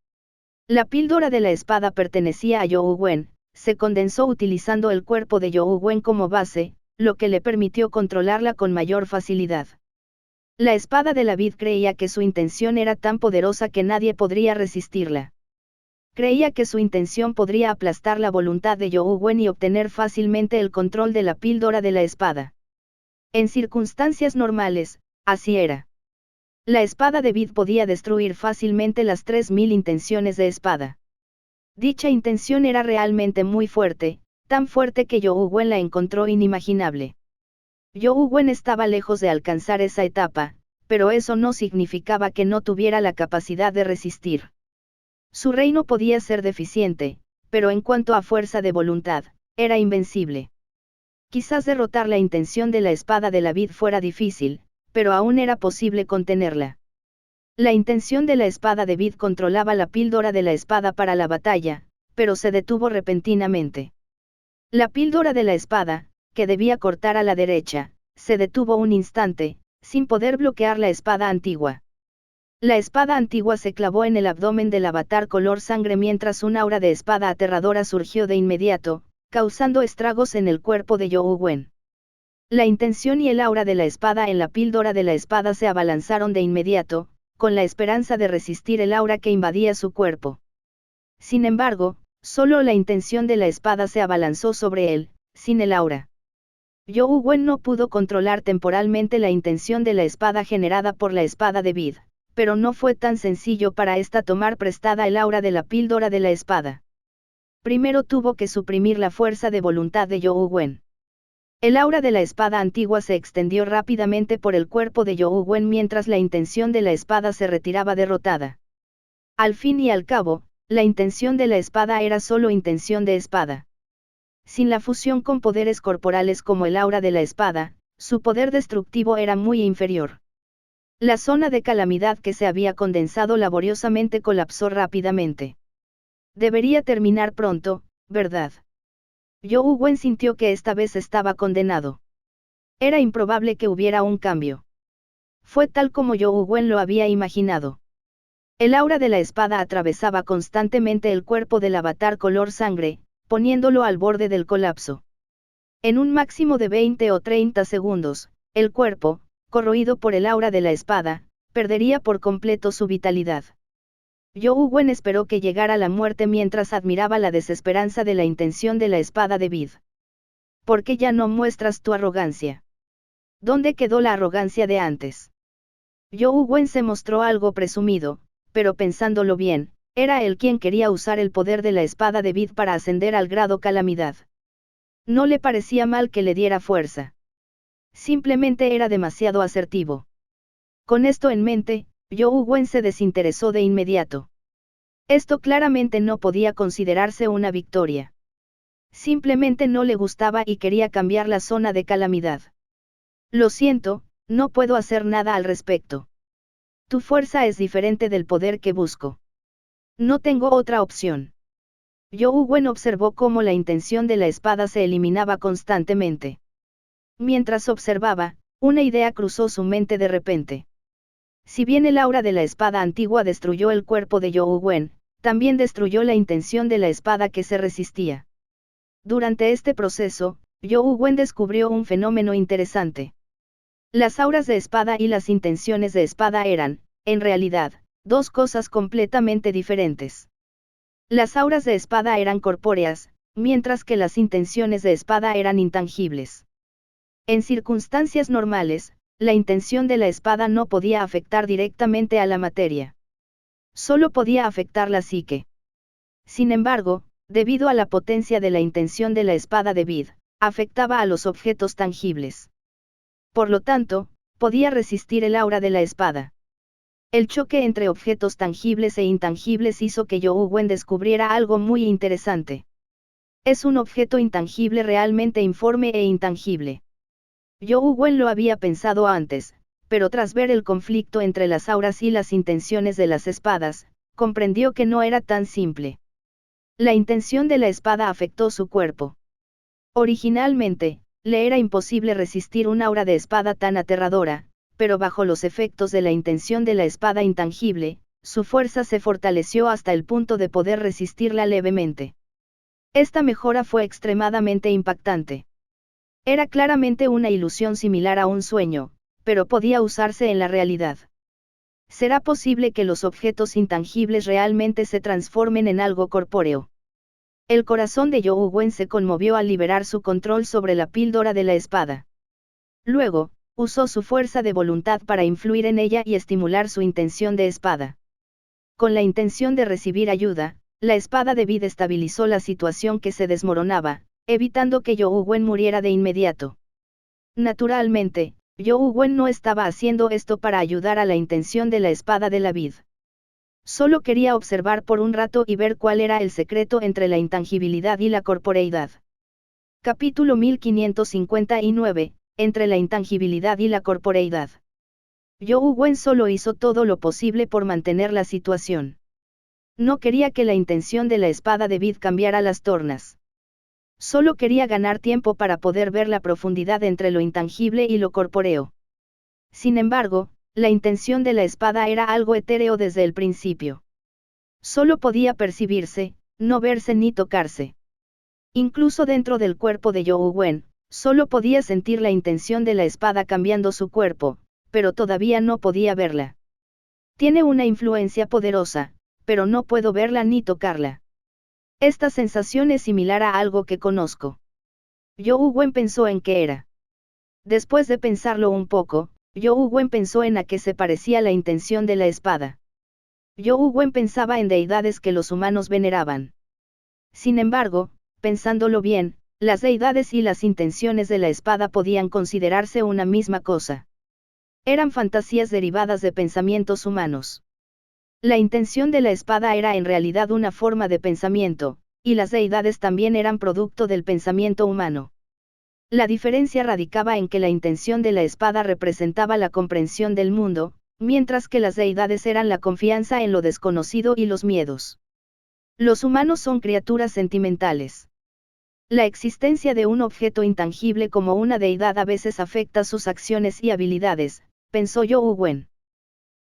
La píldora de la espada pertenecía a Zhou Wen, se condensó utilizando el cuerpo de Zhou Wen como base, lo que le permitió controlarla con mayor facilidad. La espada de la Vid creía que su intención era tan poderosa que nadie podría resistirla. Creía que su intención podría aplastar la voluntad de Zhou Wen y obtener fácilmente el control de la píldora de la espada. En circunstancias normales, así era. La espada de Vid podía destruir fácilmente las 3000 intenciones de espada. Dicha intención era realmente muy fuerte, tan fuerte que Zhou Wen la encontró inimaginable. Zhou Wen estaba lejos de alcanzar esa etapa, pero eso no significaba que no tuviera la capacidad de resistir. Su reino podía ser deficiente, pero en cuanto a fuerza de voluntad, era invencible. Quizás derrotar la intención de la espada de la Vid fuera difícil, pero aún era posible contenerla. La intención de la espada de Vid controlaba la píldora de la espada para la batalla, pero se detuvo repentinamente. La píldora de la espada, que debía cortar a la derecha, se detuvo un instante, sin poder bloquear la espada antigua. La espada antigua se clavó en el abdomen del avatar color sangre mientras un aura de espada aterradora surgió de inmediato, causando estragos en el cuerpo de Zhou Wen. La intención y el aura de la espada en la píldora de la espada se abalanzaron de inmediato, con la esperanza de resistir el aura que invadía su cuerpo. Sin embargo, solo la intención de la espada se abalanzó sobre él, sin el aura. Zhou Wen no pudo controlar temporalmente la intención de la espada generada por la espada de Vid, pero no fue tan sencillo para esta tomar prestada el aura de la píldora de la espada. Primero tuvo que suprimir la fuerza de voluntad de Zhou Wen. El aura de la espada antigua se extendió rápidamente por el cuerpo de Zhou Wen mientras la intención de la espada se retiraba derrotada. Al fin y al cabo, la intención de la espada era solo intención de espada. Sin la fusión con poderes corporales como el aura de la espada, su poder destructivo era muy inferior. La zona de calamidad que se había condensado laboriosamente colapsó rápidamente. Debería terminar pronto, ¿verdad? Zhou Wen sintió que esta vez estaba condenado. Era improbable que hubiera un cambio. Fue tal como Zhou Wen lo había imaginado. El aura de la espada atravesaba constantemente el cuerpo del avatar color sangre, poniéndolo al borde del colapso. En un máximo de 20 o 30 segundos, el cuerpo, corroído por el aura de la espada, perdería por completo su vitalidad. Zhou Wen esperó que llegara la muerte mientras admiraba la desesperanza de la intención de la espada de Vid. ¿Por qué ya no muestras tu arrogancia? ¿Dónde quedó la arrogancia de antes? Zhou Wen se mostró algo presumido, pero pensándolo bien, era él quien quería usar el poder de la espada de Vid para ascender al grado calamidad. No le parecía mal que le diera fuerza. Simplemente era demasiado asertivo. Con esto en mente, Zhou Wen se desinteresó de inmediato. Esto claramente no podía considerarse una victoria. Simplemente no le gustaba y quería cambiar la zona de calamidad. Lo siento, no puedo hacer nada al respecto. Tu fuerza es diferente del poder que busco. No tengo otra opción. Zhou Wen observó cómo la intención de la espada se eliminaba constantemente. Mientras observaba, una idea cruzó su mente de repente. Si bien el aura de la espada antigua destruyó el cuerpo de Zhou Wen, también destruyó la intención de la espada que se resistía. Durante este proceso, Zhou Wen descubrió un fenómeno interesante. Las auras de espada y las intenciones de espada eran, en realidad, dos cosas completamente diferentes. Las auras de espada eran corpóreas, mientras que las intenciones de espada eran intangibles. En circunstancias normales, la intención de la espada no podía afectar directamente a la materia. Solo podía afectar la psique. Sin embargo, debido a la potencia de la intención de la espada de Vid, afectaba a los objetos tangibles. Por lo tanto, podía resistir el aura de la espada. El choque entre objetos tangibles e intangibles hizo que Yu Wen descubriera algo muy interesante. Es un objeto intangible realmente informe e intangible. Yu Wen lo había pensado antes, pero tras ver el conflicto entre las auras y las intenciones de las espadas, comprendió que no era tan simple. La intención de la espada afectó su cuerpo. Originalmente, le era imposible resistir un aura de espada tan aterradora, pero bajo los efectos de la intención de la espada intangible, su fuerza se fortaleció hasta el punto de poder resistirla levemente. Esta mejora fue extremadamente impactante. Era claramente una ilusión similar a un sueño, pero podía usarse en la realidad. ¿Será posible que los objetos intangibles realmente se transformen en algo corpóreo? El corazón de Yu Wen se conmovió al liberar su control sobre la píldora de la espada. Luego, usó su fuerza de voluntad para influir en ella y estimular su intención de espada. Con la intención de recibir ayuda, la espada de Vid estabilizó la situación que se desmoronaba, evitando que Yu Wen muriera de inmediato. Naturalmente, Yu Wen no estaba haciendo esto para ayudar a la intención de la espada de la Vid. Solo quería observar por un rato y ver cuál era el secreto entre la intangibilidad y la corporeidad. Capítulo 1559, entre la intangibilidad y la corporeidad. Yu Wen solo hizo todo lo posible por mantener la situación. No quería que la intención de la espada de Vid cambiara las tornas. Solo quería ganar tiempo para poder ver la profundidad entre lo intangible y lo corpóreo. Sin embargo, la intención de la espada era algo etéreo desde el principio. Solo podía percibirse, no verse ni tocarse. Incluso dentro del cuerpo de Yu Wen, solo podía sentir la intención de la espada cambiando su cuerpo, pero todavía no podía verla. Tiene una influencia poderosa, pero no puedo verla ni tocarla. Esta sensación es similar a algo que conozco. Yu Wen pensó en qué era. Después de pensarlo un poco, Yu Wen pensó en a qué se parecía la intención de la espada. Yu Wen pensaba en deidades que los humanos veneraban. Sin embargo, pensándolo bien, las deidades y las intenciones de la espada podían considerarse una misma cosa. Eran fantasías derivadas de pensamientos humanos. La intención de la espada era en realidad una forma de pensamiento, y las deidades también eran producto del pensamiento humano. La diferencia radicaba en que la intención de la espada representaba la comprensión del mundo, mientras que las deidades eran la confianza en lo desconocido y los miedos. Los humanos son criaturas sentimentales. La existencia de un objeto intangible como una deidad a veces afecta sus acciones y habilidades, pensó Yu Wen.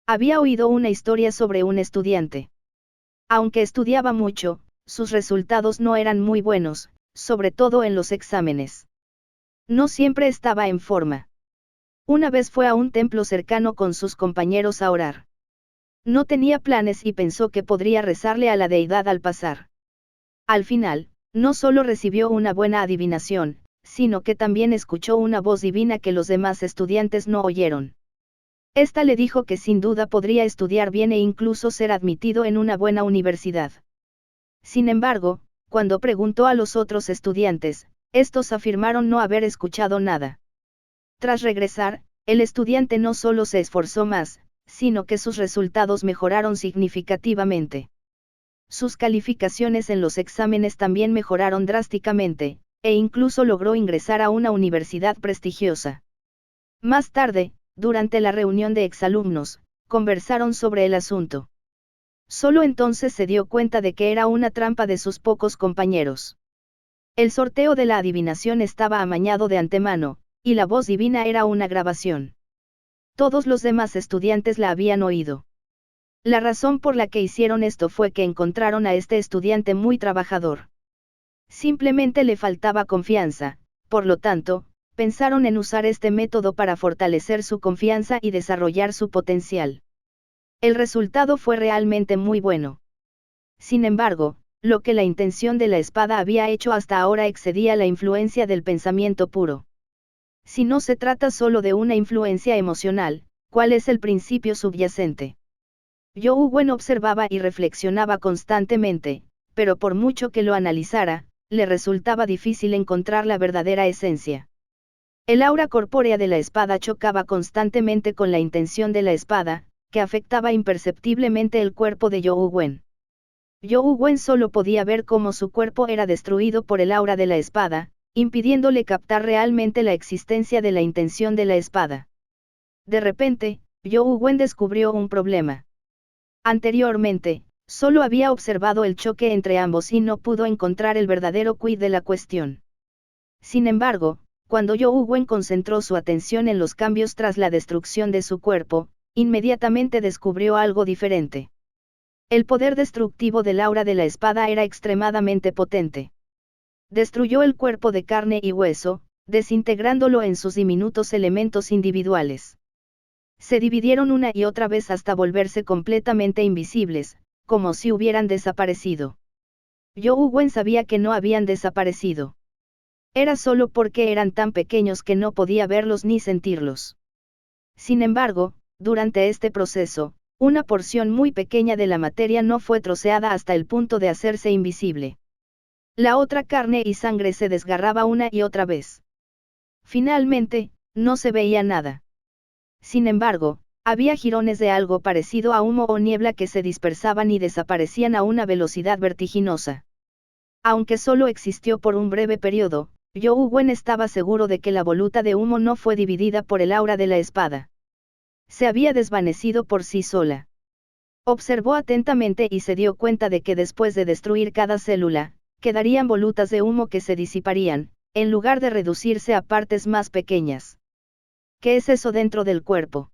Había oído una historia sobre un estudiante. Aunque estudiaba mucho, sus resultados no eran muy buenos, sobre todo en los exámenes. No siempre estaba en forma. Una vez fue a un templo cercano con sus compañeros a orar. No tenía planes y pensó que podría rezarle a la deidad al pasar. Al final, no solo recibió una buena adivinación, sino que también escuchó una voz divina que los demás estudiantes no oyeron. Esta le dijo que sin duda podría estudiar bien e incluso ser admitido en una buena universidad. Sin embargo, cuando preguntó a los otros estudiantes, estos afirmaron no haber escuchado nada. Tras regresar, el estudiante no solo se esforzó más, sino que sus resultados mejoraron significativamente. Sus calificaciones en los exámenes también mejoraron drásticamente, e incluso logró ingresar a una universidad prestigiosa. Más tarde, durante la reunión de exalumnos, conversaron sobre el asunto. Solo entonces se dio cuenta de que era una trampa de sus pocos compañeros. El sorteo de la adivinación estaba amañado de antemano, y la voz divina era una grabación. Todos los demás estudiantes la habían oído. La razón por la que hicieron esto fue que encontraron a este estudiante muy trabajador. Simplemente le faltaba confianza, por lo tanto, pensaron en usar este método para fortalecer su confianza y desarrollar su potencial. El resultado fue realmente muy bueno. Sin embargo, lo que la intención de la espada había hecho hasta ahora excedía la influencia del pensamiento puro. Si no se trata solo de una influencia emocional, ¿cuál es el principio subyacente? Zhou Wen observaba y reflexionaba constantemente, pero por mucho que lo analizara, le resultaba difícil encontrar la verdadera esencia. El aura corpórea de la espada chocaba constantemente con la intención de la espada, que afectaba imperceptiblemente el cuerpo de Zhou Wen. Zhou Wen solo podía ver cómo su cuerpo era destruido por el aura de la espada, impidiéndole captar realmente la existencia de la intención de la espada. De repente, Zhou Wen descubrió un problema. Anteriormente, solo había observado el choque entre ambos y no pudo encontrar el verdadero quid de la cuestión. Sin embargo, cuando Zhou Wen concentró su atención en los cambios tras la destrucción de su cuerpo, inmediatamente descubrió algo diferente. El poder destructivo del aura de la espada era extremadamente potente. Destruyó el cuerpo de carne y hueso, desintegrándolo en sus diminutos elementos individuales. Se dividieron una y otra vez hasta volverse completamente invisibles, como si hubieran desaparecido. Zhou Wen sabía que no habían desaparecido. Era solo porque eran tan pequeños que no podía verlos ni sentirlos. Sin embargo, durante este proceso, una porción muy pequeña de la materia no fue troceada hasta el punto de hacerse invisible. La otra carne y sangre se desgarraba una y otra vez. Finalmente, no se veía nada. Sin embargo, había jirones de algo parecido a humo o niebla que se dispersaban y desaparecían a una velocidad vertiginosa. Aunque solo existió por un breve periodo, Zhou Wen estaba seguro de que la voluta de humo no fue dividida por el aura de la espada. Se había desvanecido por sí sola. Observó atentamente y se dio cuenta de que después de destruir cada célula, quedarían volutas de humo que se disiparían, en lugar de reducirse a partes más pequeñas. ¿Qué es eso dentro del cuerpo?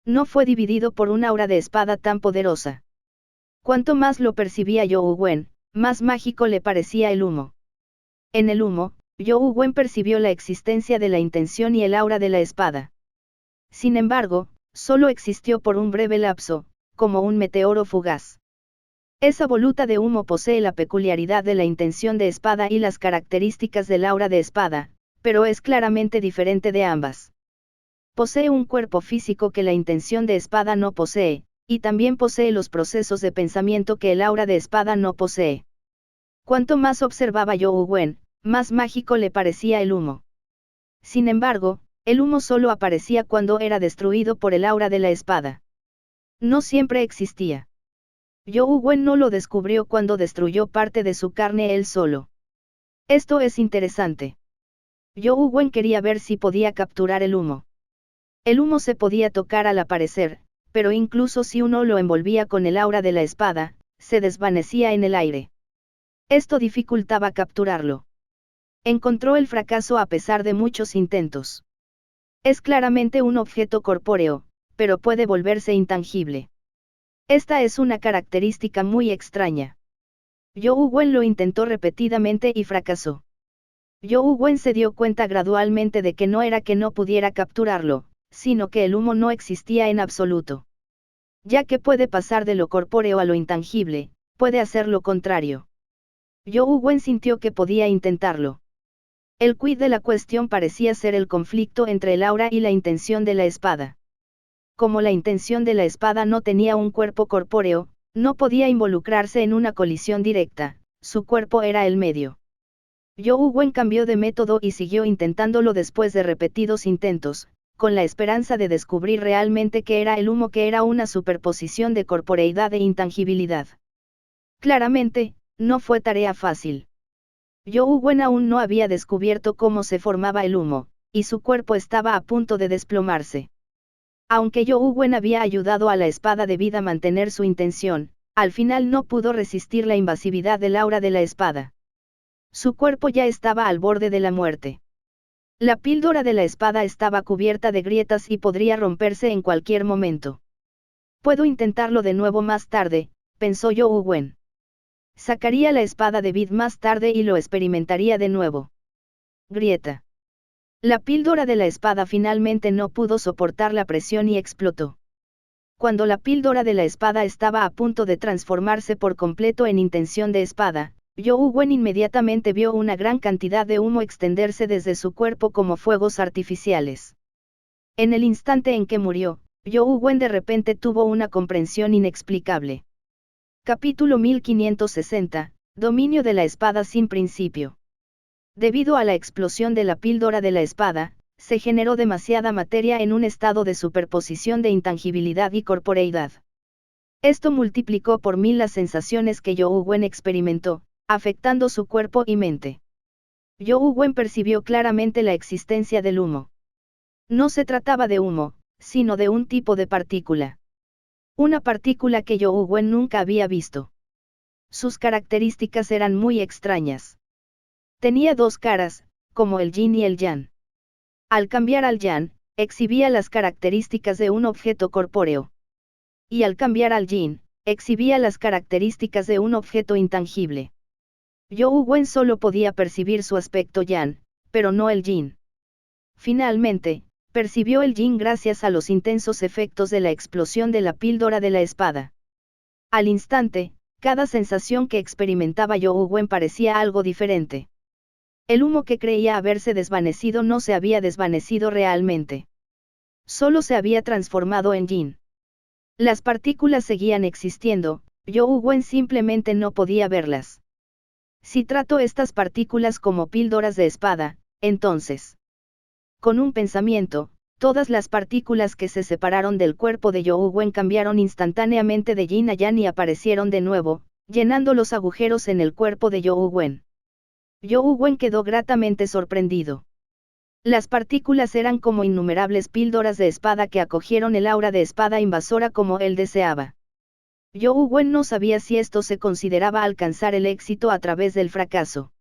No fue dividido por un aura de espada tan poderosa. Cuanto más lo percibía Zhou Wen, más mágico le parecía el humo. En el humo, Zhou Wen percibió la existencia de la intención y el aura de la espada. Sin embargo, solo existió por un breve lapso, como un meteoro fugaz. Esa voluta de humo posee la peculiaridad de la intención de espada y las características del aura de espada, pero es claramente diferente de ambas. Posee un cuerpo físico que la intención de espada no posee, y también posee los procesos de pensamiento que el aura de espada no posee. Cuanto más observaba Zhou Wen, más mágico le parecía el humo. Sin embargo, el humo solo aparecía cuando era destruido por el aura de la espada. No siempre existía. Zhou Wen no lo descubrió cuando destruyó parte de su carne él solo. Esto es interesante. Zhou Wen quería ver si podía capturar el humo. El humo se podía tocar al aparecer, pero incluso si uno lo envolvía con el aura de la espada, se desvanecía en el aire. Esto dificultaba capturarlo. Encontró el fracaso a pesar de muchos intentos. Es claramente un objeto corpóreo, pero puede volverse intangible. Esta es una característica muy extraña. Zhou Wen lo intentó repetidamente y fracasó. Zhou Wen se dio cuenta gradualmente de que no era que no pudiera capturarlo, sino que el humo no existía en absoluto. Ya que puede pasar de lo corpóreo a lo intangible, puede hacer lo contrario. Zhou Wen sintió que podía intentarlo. El quid de la cuestión parecía ser el conflicto entre el aura y la intención de la espada. Como la intención de la espada no tenía un cuerpo corpóreo, no podía involucrarse en una colisión directa, su cuerpo era el medio. Zhou Wen cambió de método y siguió intentándolo después de repetidos intentos, con la esperanza de descubrir realmente qué era el humo, que era una superposición de corporeidad e intangibilidad. Claramente, no fue tarea fácil. Zhou Wen aún no había descubierto cómo se formaba el humo, y su cuerpo estaba a punto de desplomarse. Aunque Zhou Wen había ayudado a la espada de vida a mantener su intención, al final no pudo resistir la invasividad del aura de la espada. Su cuerpo ya estaba al borde de la muerte. La píldora de la espada estaba cubierta de grietas y podría romperse en cualquier momento. Puedo intentarlo de nuevo más tarde, pensó Zhou Wen. Sacaría la espada de Vid más tarde y lo experimentaría de nuevo. Grieta. La píldora de la espada finalmente no pudo soportar la presión y explotó. Cuando la píldora de la espada estaba a punto de transformarse por completo en intención de espada, Yu Wen inmediatamente vio una gran cantidad de humo extenderse desde su cuerpo como fuegos artificiales. En el instante en que murió, Yu Wen de repente tuvo una comprensión inexplicable. Capítulo 1560, Dominio de la espada sin principio. Debido a la explosión de la píldora de la espada, se generó demasiada materia en un estado de superposición de intangibilidad y corporeidad. Esto multiplicó por 1000 las sensaciones que Yu Wen experimentó, afectando su cuerpo y mente. Yu Wen percibió claramente la existencia del humo. No se trataba de humo, sino de un tipo de partícula. Una partícula que Yu Wen nunca había visto. Sus características eran muy extrañas. Tenía dos caras, como el yin y el yang. Al cambiar al yang, exhibía las características de un objeto corpóreo. Y al cambiar al yin, exhibía las características de un objeto intangible. Yu Wen solo podía percibir su aspecto yang, pero no el yin. Finalmente, percibió el yin gracias a los intensos efectos de la explosión de la píldora de la espada. Al instante, cada sensación que experimentaba Yu Wen parecía algo diferente. El humo que creía haberse desvanecido no se había desvanecido realmente. Solo se había transformado en yin. Las partículas seguían existiendo, Yu Wen simplemente no podía verlas. Si trato estas partículas como píldoras de espada, entonces, con un pensamiento, todas las partículas que se separaron del cuerpo de Yu Wen cambiaron instantáneamente de yin a yang y aparecieron de nuevo, llenando los agujeros en el cuerpo de Yu Wen. Yu Wen quedó gratamente sorprendido. Las partículas eran como innumerables píldoras de espada que acogieron el aura de espada invasora como él deseaba. Yu Wen no sabía si esto se consideraba alcanzar el éxito a través del fracaso.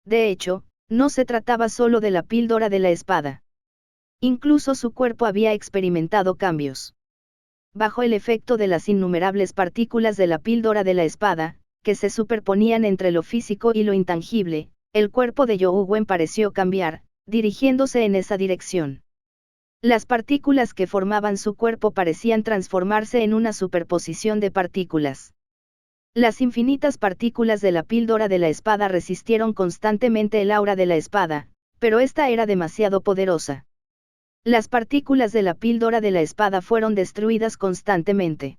De hecho, no se trataba solo de la píldora de la espada. Incluso su cuerpo había experimentado cambios. Bajo el efecto de las innumerables partículas de la píldora de la espada, que se superponían entre lo físico y lo intangible, el cuerpo de Yu Wen pareció cambiar, dirigiéndose en esa dirección. Las partículas que formaban su cuerpo parecían transformarse en una superposición de partículas. Las infinitas partículas de la píldora de la espada resistieron constantemente el aura de la espada, pero esta era demasiado poderosa. Las partículas de la píldora de la espada fueron destruidas constantemente.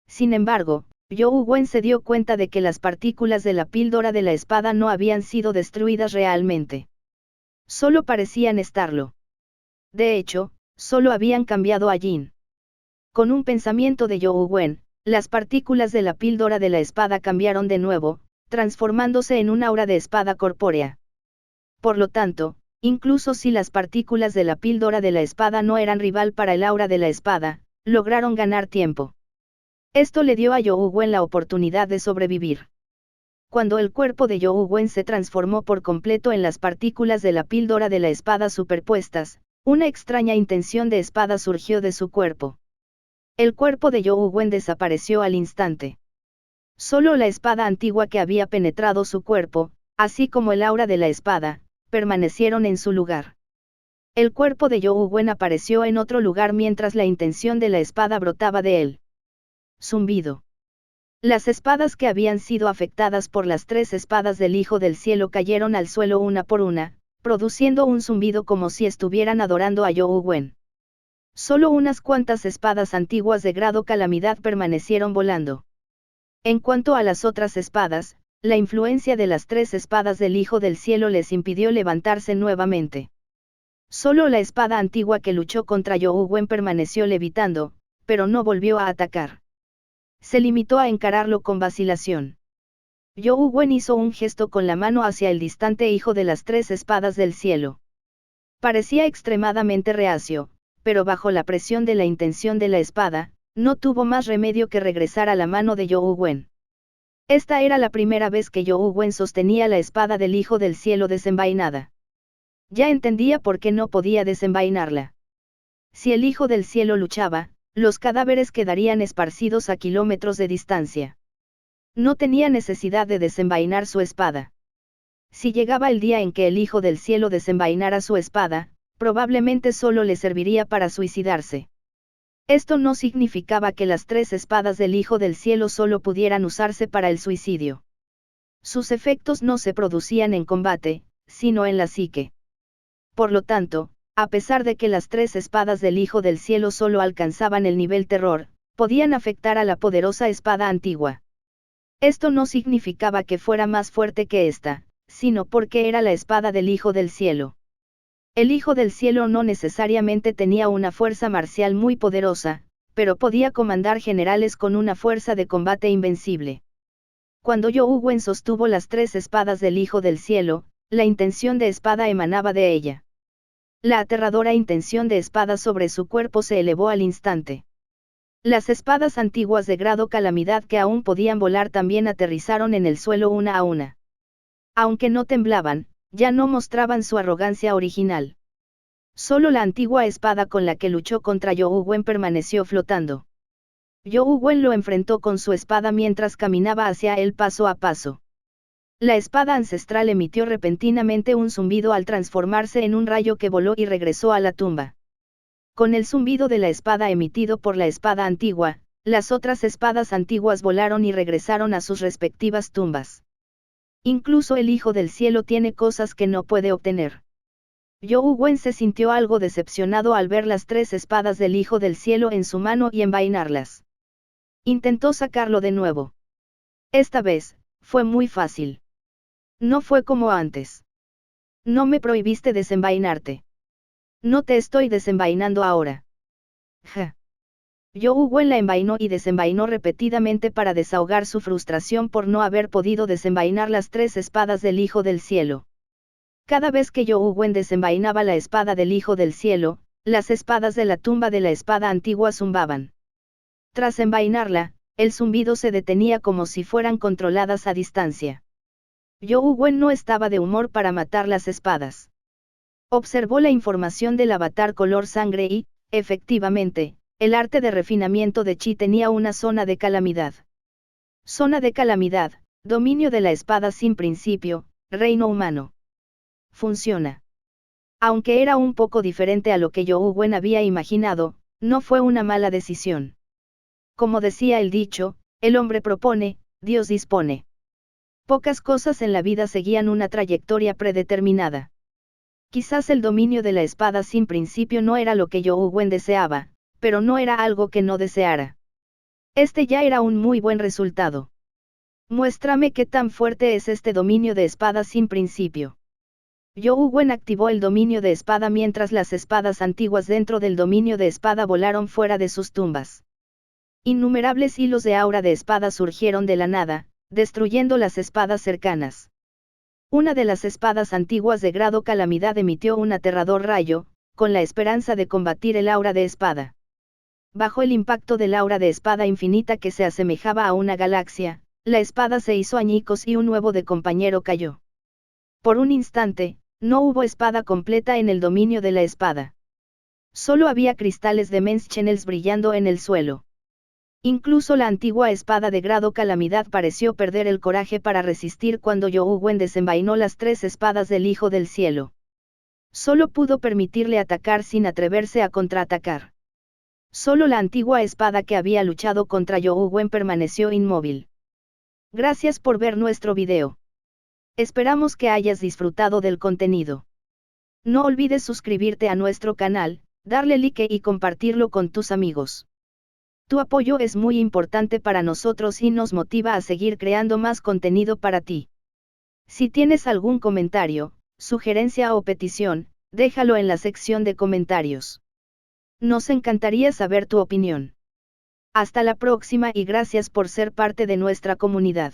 Sin embargo, Yu Wen se dio cuenta de que las partículas de la píldora de la espada no habían sido destruidas realmente. Solo parecían estarlo. De hecho, solo habían cambiado a yin. Con un pensamiento de Yu Wen, las partículas de la píldora de la espada cambiaron de nuevo, transformándose en un aura de espada corpórea. Por lo tanto, incluso si las partículas de la píldora de la espada no eran rival para el aura de la espada, lograron ganar tiempo. Esto le dio a Yu Wen la oportunidad de sobrevivir. Cuando el cuerpo de Yu Wen se transformó por completo en las partículas de la píldora de la espada superpuestas, una extraña intención de espada surgió de su cuerpo. El cuerpo de Yu Wen desapareció al instante. Solo la espada antigua que había penetrado su cuerpo, así como el aura de la espada, permanecieron en su lugar. El cuerpo de Yu Wen apareció en otro lugar mientras la intención de la espada brotaba de él. Zumbido. Las espadas que habían sido afectadas por las 3 espadas del Hijo del Cielo cayeron al suelo una por una, produciendo un zumbido como si estuvieran adorando a Yu Wen. Solo unas cuantas espadas antiguas de grado calamidad permanecieron volando. En cuanto a las otras espadas, la influencia de las 3 espadas del Hijo del Cielo les impidió levantarse nuevamente. Solo la espada antigua que luchó contra Yu Wen permaneció levitando, pero no volvió a atacar. Se limitó a encararlo con vacilación. Yu Wen hizo un gesto con la mano hacia el distante hijo de las 3 espadas del cielo. Parecía extremadamente reacio, pero bajo la presión de la intención de la espada, no tuvo más remedio que regresar a la mano de Yu Wen. Esta era la primera vez que Yu Wen sostenía la espada del Hijo del Cielo desenvainada. Ya entendía por qué no podía desenvainarla. Si el Hijo del Cielo luchaba, los cadáveres quedarían esparcidos a kilómetros de distancia. No tenía necesidad de desenvainar su espada. Si llegaba el día en que el Hijo del Cielo desenvainara su espada, probablemente solo le serviría para suicidarse. Esto no significaba que las 3 espadas del Hijo del Cielo solo pudieran usarse para el suicidio. Sus efectos no se producían en combate, sino en la psique. Por lo tanto, a pesar de que las 3 espadas del Hijo del Cielo solo alcanzaban el nivel terror, podían afectar a la poderosa espada antigua. Esto no significaba que fuera más fuerte que esta, sino porque era la espada del Hijo del Cielo. El Hijo del Cielo no necesariamente tenía una fuerza marcial muy poderosa, pero podía comandar generales con una fuerza de combate invencible. Cuando Yougwen sostuvo las 3 espadas del Hijo del Cielo, la intención de espada emanaba de ella. La aterradora intención de espada sobre su cuerpo se elevó al instante. Las espadas antiguas de grado calamidad que aún podían volar también aterrizaron en el suelo una a una. Aunque no temblaban, ya no mostraban su arrogancia original. Solo la antigua espada con la que luchó contra Yougwen permaneció flotando. Yougwen lo enfrentó con su espada mientras caminaba hacia él paso a paso. La espada ancestral emitió repentinamente un zumbido al transformarse en un rayo que voló y regresó a la tumba. Con el zumbido de la espada emitido por la espada antigua, las otras espadas antiguas volaron y regresaron a sus respectivas tumbas. Incluso el Hijo del Cielo tiene cosas que no puede obtener. Yougwen se sintió algo decepcionado al ver las 3 espadas del Hijo del Cielo en su mano y envainarlas. Intentó sacarlo de nuevo. Esta vez, fue muy fácil. No fue como antes. No me prohibiste desenvainarte. No te estoy desenvainando ahora. Ja. Yougwen la envainó y desenvainó repetidamente para desahogar su frustración por no haber podido desenvainar las 3 espadas del Hijo del Cielo. Cada vez que Yougwen desenvainaba la espada del Hijo del Cielo, las espadas de la tumba de la espada antigua zumbaban. Tras envainarla, el zumbido se detenía como si fueran controladas a distancia. Yougwen no estaba de humor para matar las espadas. Observó la información del avatar color sangre y, efectivamente, el arte de refinamiento de Chi tenía una zona de calamidad. Zona de calamidad, dominio de la espada sin principio, reino humano. Funciona. Aunque era un poco diferente a lo que Yougwen había imaginado, no fue una mala decisión. Como decía el dicho, el hombre propone, Dios dispone. Pocas cosas en la vida seguían una trayectoria predeterminada. Quizás el dominio de la espada sin principio no era lo que Yougwen deseaba, pero no era algo que no deseara. Este ya era un muy buen resultado. Muéstrame qué tan fuerte es este dominio de espada sin principio. Yougwen activó el dominio de espada mientras las espadas antiguas dentro del dominio de espada volaron fuera de sus tumbas. Innumerables hilos de aura de espada surgieron de la nada, destruyendo las espadas cercanas. Una de las espadas antiguas de grado calamidad emitió un aterrador rayo, con la esperanza de combatir el aura de espada. Bajo el impacto del aura de espada infinita que se asemejaba a una galaxia, la espada se hizo añicos y un nuevo de compañero cayó. Por un instante, no hubo espada completa en el dominio de la espada. Solo había cristales de Mens Channels brillando en el suelo. Incluso la antigua espada de grado calamidad pareció perder el coraje para resistir cuando Yougwen desenvainó las 3 espadas del Hijo del Cielo. Solo pudo permitirle atacar sin atreverse a contraatacar. Solo la antigua espada que había luchado contra Yougwen permaneció inmóvil. Gracias por ver nuestro video. Esperamos que hayas disfrutado del contenido. No olvides suscribirte a nuestro canal, darle like y compartirlo con tus amigos. Tu apoyo es muy importante para nosotros y nos motiva a seguir creando más contenido para ti. Si tienes algún comentario, sugerencia o petición, déjalo en la sección de comentarios. Nos encantaría saber tu opinión. Hasta la próxima y gracias por ser parte de nuestra comunidad.